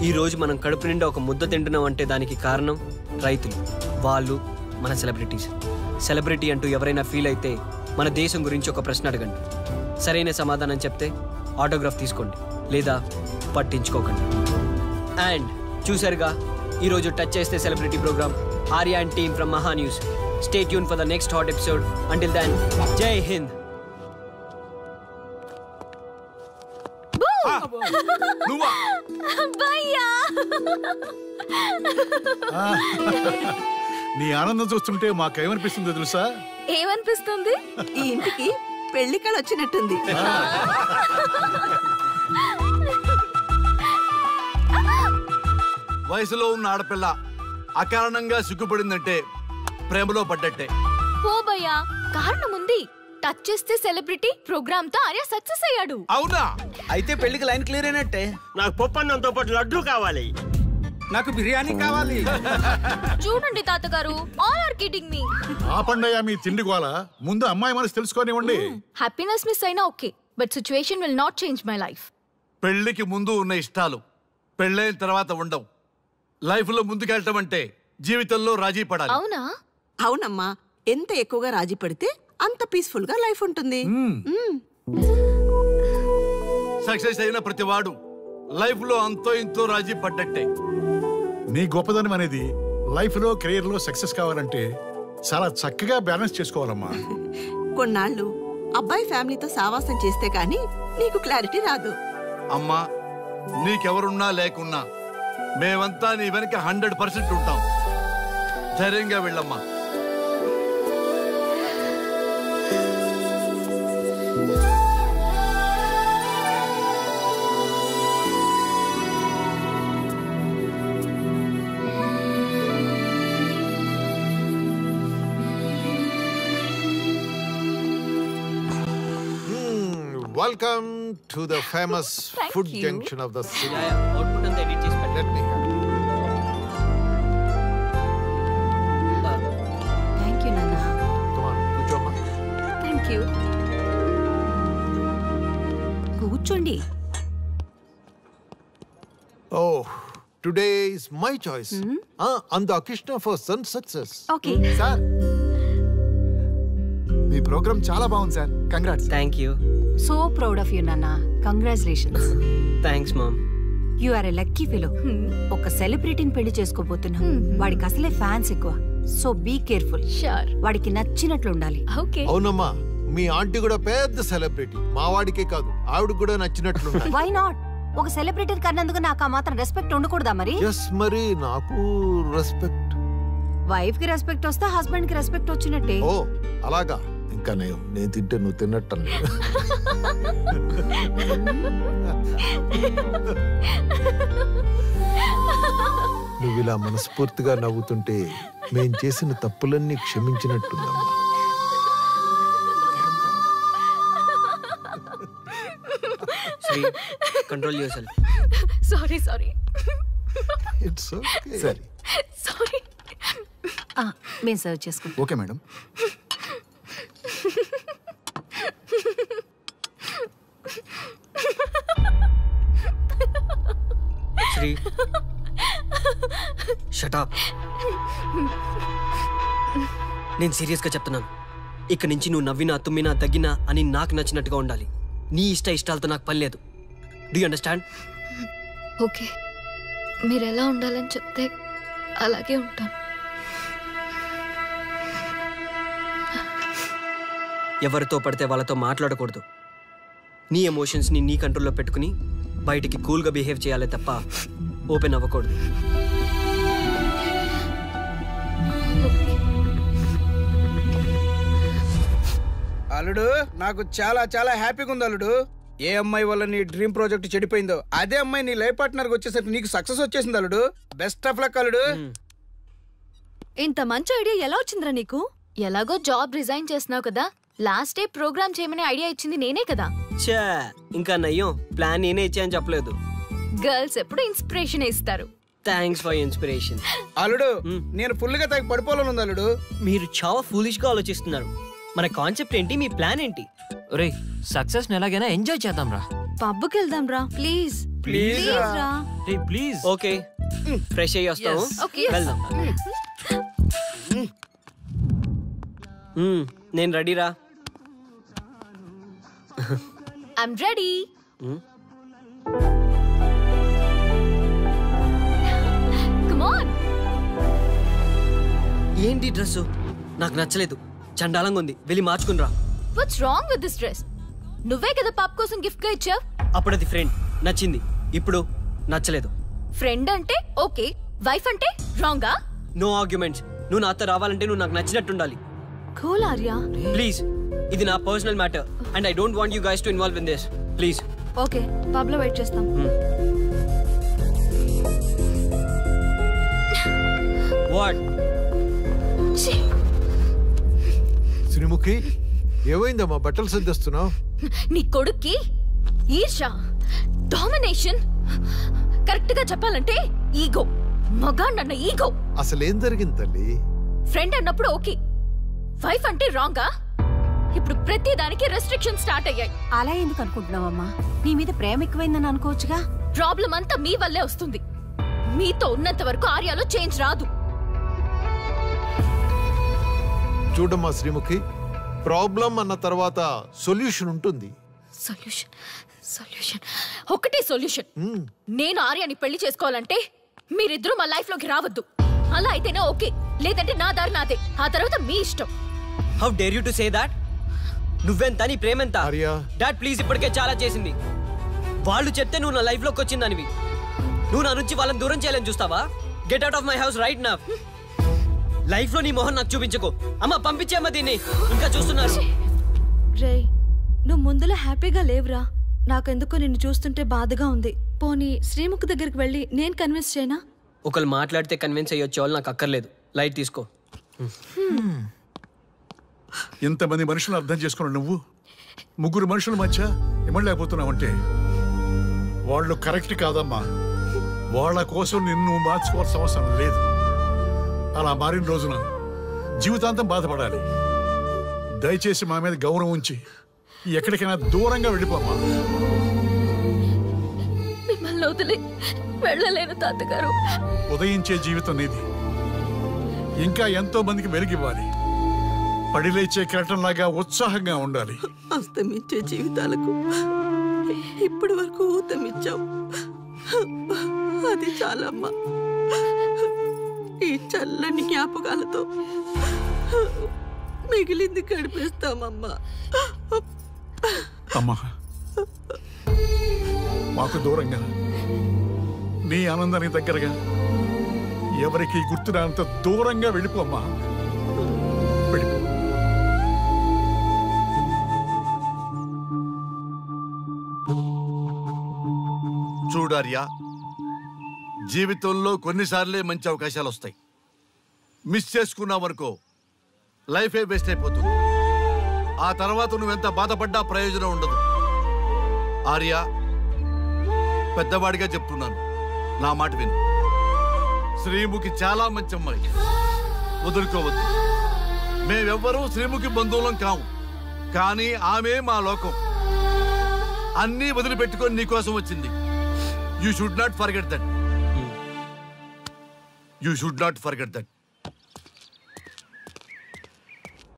S: ఈరోజు మనం కడుపు నిండా ఒక ముద్ద తింటున్నాం అంటే దానికి కారణం రైతులు. వాళ్ళు మన సెలబ్రిటీస్. సెలబ్రిటీ అంటూ ఎవరైనా ఫీల్ అయితే మన దేశం గురించి ఒక ప్రశ్న అడగండి. సరైన సమాధానం చెప్తే ఆటోగ్రాఫ్ తీసుకోండి, లేదా పట్టించుకోకండి. అండ్ చూసారుగా, ఈరోజు టచ్ చేస్తే celebrity programme. Arya and team from Maha news. Stay tuned for the next hot episode. Until then, Jai Hind.
T: నీ ఆనందం చూస్తుంటే మాకేమనిపిస్తుందో తెలుసా?
C: ఏమనిపిస్తుంది?
U: ఈ ఇంటికి పెళ్లి కళ వచ్చినట్టుంది.
K: వయసులో ఉన్న ఆడపిల్ల అకారణంగా సిగ్గుపడిందంటే ప్రేమలో పడ్డట్టే.
B: ఓ భయ్యా, కారణం ఉంది. టచ్ చేస్తే సెలబ్రిటీ ప్రోగ్రామ్ తో ఆర్య సక్సెస్ అయ్యాడు.
K: అవునా?
W: అయితే పెళ్లికి లైన్ క్లియర్ అయినట్టే.
V: నాకు పప్పన్నంతో పాటు లడ్డు కావాలి.
W: నాకు బిర్యానీ కావాలి.
B: చూడండి తాతగారు, ఆల్ ఆర్ కిడింగ్ మీ.
T: ఆపండయ్యా మీ తిండి గోల. ముందు అమ్మాయి మనసు తెలుసుకోనివ్వండి.
B: హ్యాపీనెస్ మిస్ అయినా okay, but situation will not change my life.
K: పెళ్లికి ముందు ఉన్న ఇష్టాలు పెళ్ళైన తర్వాత ఉండవు. లైఫ్ లో ముందుకెళ్ళటం అంటే జీవితంలో రాజీ పడాలి.
B: అవునా?
U: అవునమ్మా, ఎంత ఎక్కువగా రాజీ పడితే అంత పీస్ఫుల్ గా లైఫ్ ఉంటుంది.
K: సక్సెస్ అయిన ప్రతి వాడు లైఫ్ లో అంతో ఇంతో రాజీ పడ్డట్టే.
T: నీ గొప్పదనం అనేది లైఫ్ లో, కెరీర్ లో సక్సెస్ కావాలంటే చాలా చక్కగా బ్యాలెన్స్ చేసుకోవాలమ్మా.
U: కొన్నాళ్ళు అబ్బాయి ఫ్యామిలీతో సావాసం చేస్తే గానీ నీకు క్లారిటీ రాదు.
K: అమ్మా, నీకెవరున్నా లేకున్నా మేమంతా నీ వెనక 100% ఉంటాం. ధైర్యంగా వెళ్ళమ్మా.
F: Welcome to the famous food junction of the city.
S: Output అంతా edit చేసి పెట్టండి.
F: Let me have.
C: Thank you నాన్న.
F: Come on, కూర్చోమ్మా.
C: Thank you. కూర్చోండి.
F: Oh, today is my choice. And the Krishna for son success.
C: Okay.
H: Sir, మీ programme చాలా బాగుంది సార్. Congrats.
S: Thank you.
C: So proud of you నాన్న. Congratulations.
S: Thanks mom.
D: You are a lucky fellow. ఒక సెలబ్రిటీని పెళ్లి చేసుకోబోతున్నాం. వాడికి అసలే ఫ్యాన్స్ ఎక్కువ. So be careful. వాడికి నచ్చినట్లు ఉండాలి.
F: అవునమ్మా, మీ ఆంటీ కూడా పెద్ద సెలబ్రిటీ. మా వాడికే కాదు, ఆవిడ కూడా నచ్చినట్లు.
D: Why not? ఒక సెలబ్రిటీని కన్నందుకు నాకు ఆ మాత్రం రెస్పెక్ట్ ఉండకూడదా మరి?
F: మరి నాకు రెస్పెక్ట్.
D: వైఫ్ కి రెస్పెక్ట్ వస్తే హస్బెండ్ కి రెస్పెక్ట్ వచ్చినట్టే.
F: ఓ అలాగా. ఇంకా నేను తింటే నువ్వు తిన్నట్టు. నువ్వు ఇలా మనస్ఫూర్తిగా నవ్వుతుంటే మేం చేసిన తప్పులన్నీ క్షమించినట్టుందమ్మా.
S: Control yourself.
B: Sorry.
F: It's okay.
B: Sorry.
D: మేము సర్వ్ చేసుకుంటాం.
H: Okay madam.
S: Sri shut up. నేను సీరియస్గా చెప్తున్నాను. ఇక్కడి నుంచి నువ్వు నవ్వినా తుమ్మినా తగ్గినా అని నాకు నచ్చినట్టుగా ఉండాలి. నీ ఇష్టాలతో నాకు పని లేదు. Do you understand?
B: ఓకే, మీరు ఎలా ఉండాలని చెప్తే అలాగే ఉంటాను.
S: ఎవరితో పడితే వాళ్ళతో మాట్లాడకూడదు. నీ ఎమోషన్స్ని నీ కంట్రోల్లో పెట్టుకుని బయటికి కూల్గా బిహేవ్ చేయాలి తప్ప ఓపెన్ అవ్వకూడదు.
W: అల్లుడు, నాకు చాలా చాలా హ్యాపీగా ఉంది అల్లుడు. ఏ అమ్మాయి వల్ల నీ డ్రీమ్ ప్రాజెక్ట్ చెడిపోయిందో అదే అమ్మాయి నీ లైఫ్ పార్ట్నర్ వచ్చేసరికి నీకు సక్సెస్ వచ్చేసింది అల్లుడు. బెస్ట్ ఆఫ్ లక్ అల్లుడు.
B: ఇంత మంచి ఐడియా ఎలా వచ్చిందిరా నీకు? ఎలాగో జాబ్ రిజైన్ చేస్తున్నావు కదా, లాస్ట్ డే ప్రోగ్రామ్ చేయమని ఐడియా ఇచ్చింది నేనే కదా.
S: చా, ఇంకా నయ్యం, ప్లాన్ నేనే ఇచ్చాయని చెప్పలేదు.
B: గర్ల్స్ ఎప్పుడు ఇన్స్పిరేషన్ ఇస్తారు.
S: Thanks for inspiration.
W: అల్లుడు, నేను ఫుల్ గా తగ్గి పడిపోవాలని ఉంది అల్లుడు.
S: మీరు చాలా ఫూలిష్ గా ఆలోచిస్తున్నారు. మన కాన్సెప్ట్ ఏంటి, మీ ప్లాన్ ఏంటి?
M: రే, సక్సెస్ ని ఎలాగైనా ఎంజాయ్ చేద్దాం రా.
C: పబ్కి వెళ్దాం రా ప్లీజ్.
S: ప్లీజ్
C: రా.
M: రే ప్లీజ్.
S: ఓకే, ఫ్రెష్ అయ్యి వస్తాము. వెళ్దాం. నేను రెడీరా.
B: I'm ready. Come on.
S: ఏంటి డ్రెస్? నాకు నచ్చలేదు, చండాలంగా ఉంది. వెళ్ళి మార్చుకునిరా.
B: What's wrong with this dress? నువ్వే కదా పాప్ కోసం గిఫ్ట్ గా ఇచ్చావు.
S: అప్పుడు అది ఫ్రెండ్, నచ్చింది. ఇప్పుడు నచ్చలేదు.
B: ఫ్రెండ్ అంటే ఓకే, వైఫ్ అంటే రాంగా?
S: No arguments. నువ్వు నాతో రావాలంటే నువ్వు నాకు నచ్చినట్టు ఉండాలి.
C: కూల్ ఆర్యా.
S: ప్లీజ్, ఇది నా personal matter and I don't want you guys to involve in this. Please.
C: Okay, pub లో వెయిట్ చేస్తాం.
S: వాట్?
F: శ్రీముఖి, ఏమైందమ్మా? బట్టలు సర్దిస్తున్నావు?
B: నీ కొడుక్కి ఈర్ష, డామినేషన్, కరెక్ట్ గా చెప్పాలంటే ఈగో. మగాండన్న ఈగో.
F: అసలేం జరిగింది తల్లి?
B: ఫ్రెండ్ అన్నప్పుడు ఓకే, వైఫ్ అంటే రాంగా? ఇప్పుడు ప్రతి దానికి రెస్ట్రిక్షన్ స్టార్ట్ అయ్యాయి.
D: అలా ఎందుకు అనుకుంటున్నావమ్మా? నీ మీద ప్రేమ ఎక్కువైందని అనుకోవచ్చుగా.
B: ప్రాబ్లం అంతా మీ వల్లే వస్తుంది. మీతో ఉన్నంత వరకు ఆర్యాలో చేంజ్ రాదు.
F: చూడమ్మా శ్రీముఖి, ప్రాబ్లం అన్న తర్వాత సొల్యూషన్ ఉంటుంది.
B: సొల్యూషన్ ఒకటే సొల్యూషన్. నేను ఆర్యాని పెళ్లి చేసుకోవాలంటే మీరిద్దరూ మా లైఫ్ లోకి రావద్దు. అలా అయితేనే ఓకే, లేదంటే నా దారి నాదే. ఆ తర్వాత మీ ఇష్టం.
S: How dare you to say that? నువ్వెంత, నీ ప్రేమెంత? డాడ్ ప్లీజ్, ఇప్పటికే చాలా చేసింది. వాళ్ళు చెప్తే నువ్వు నా లైఫ్ లోకి వచ్చిందానివి. నువ్వు నా నుంచి వాళ్ళని దూరం చేయాలని చూస్తావా? Get out of my house right now. Life లో నీ మొహం నాకు చూపించకు. అమ్మ పంపించేమ్మా దీన్ని, ఇంకా చూస్తున్నారు.
C: రే, నువ్వు ముందులో హ్యాపీగా లేవురా. నాకెందుకో నిన్ను చూస్తుంటే బాధగా ఉంది. పోనీ శ్రీముఖ్ దగ్గరికి వెళ్ళి నేను కన్విన్స్ చేయనా?
S: ఒకళ్ళు మాట్లాడితే కన్విన్స్ అయ్యొచ్చే వాళ్ళు నాకు అక్కర్లేదు. లైట్ తీసుకో.
T: ఎంతమంది మనుషులు అర్థం చేసుకున్నావు నువ్వు? ముగ్గురు మనుషుల మధ్య ఇమ్మలేకపోతున్నావంటే వాళ్ళు కరెక్ట్ కాదమ్మా. వాళ్ళ కోసం నిన్ను మార్చుకోవాల్సిన అవసరం లేదు. అలా మారిన రోజున జీవితాంతం బాధపడాలి. దయచేసి మా మీద గౌరవం ఉంచి ఎక్కడికైనా దూరంగా వెళ్ళిపోమ్మా.
B: మిమ్మల్ని వదిలి వెళ్ళలేను తాతగారు.
T: ఉదయించే జీవితం నీది. ఇంకా ఎంతో మందికి వెలుగివ్వాలి. పడిలేచే కెరటంలాగా ఉత్సాహంగా ఉండాలి.
U: అస్తమించే జీవితాలకు ఇప్పటి వరకు ఊతమిచ్చావు. అది చాలమ్మా. ఈ చల్లని జ్ఞాపకాలతో మిగిలింది గడిపేస్తామమ్మా.
T: అమ్మా, మాకు దూరంగా నీ ఆనందానికి దగ్గరగా ఎవరికి గుర్తురానంత దూరంగా వెళ్ళిపోమ్మా. వెళ్ళిపో.
K: చూడార్యా, జీవితంలో కొన్నిసార్లే మంచి అవకాశాలు వస్తాయి. మిస్ చేసుకున్నావనుకో లైఫే వేస్ట్ అయిపోతుంది. ఆ తర్వాత నువ్వెంత బాధపడ్డా ప్రయోజనం ఉండదు. ఆర్య, పెద్దవాడిగా చెప్తున్నాను, నా మాట విను. శ్రీముఖి చాలా మంచి అమ్మాయి, వదులుకోవద్దు. మేమెవ్వరూ శ్రీముఖి బంధువులం కాము, కానీ ఆమె మా లోకం. అన్నీ వదిలిపెట్టుకొని నీకోసం వచ్చింది. You should not forget that. You should not forget that.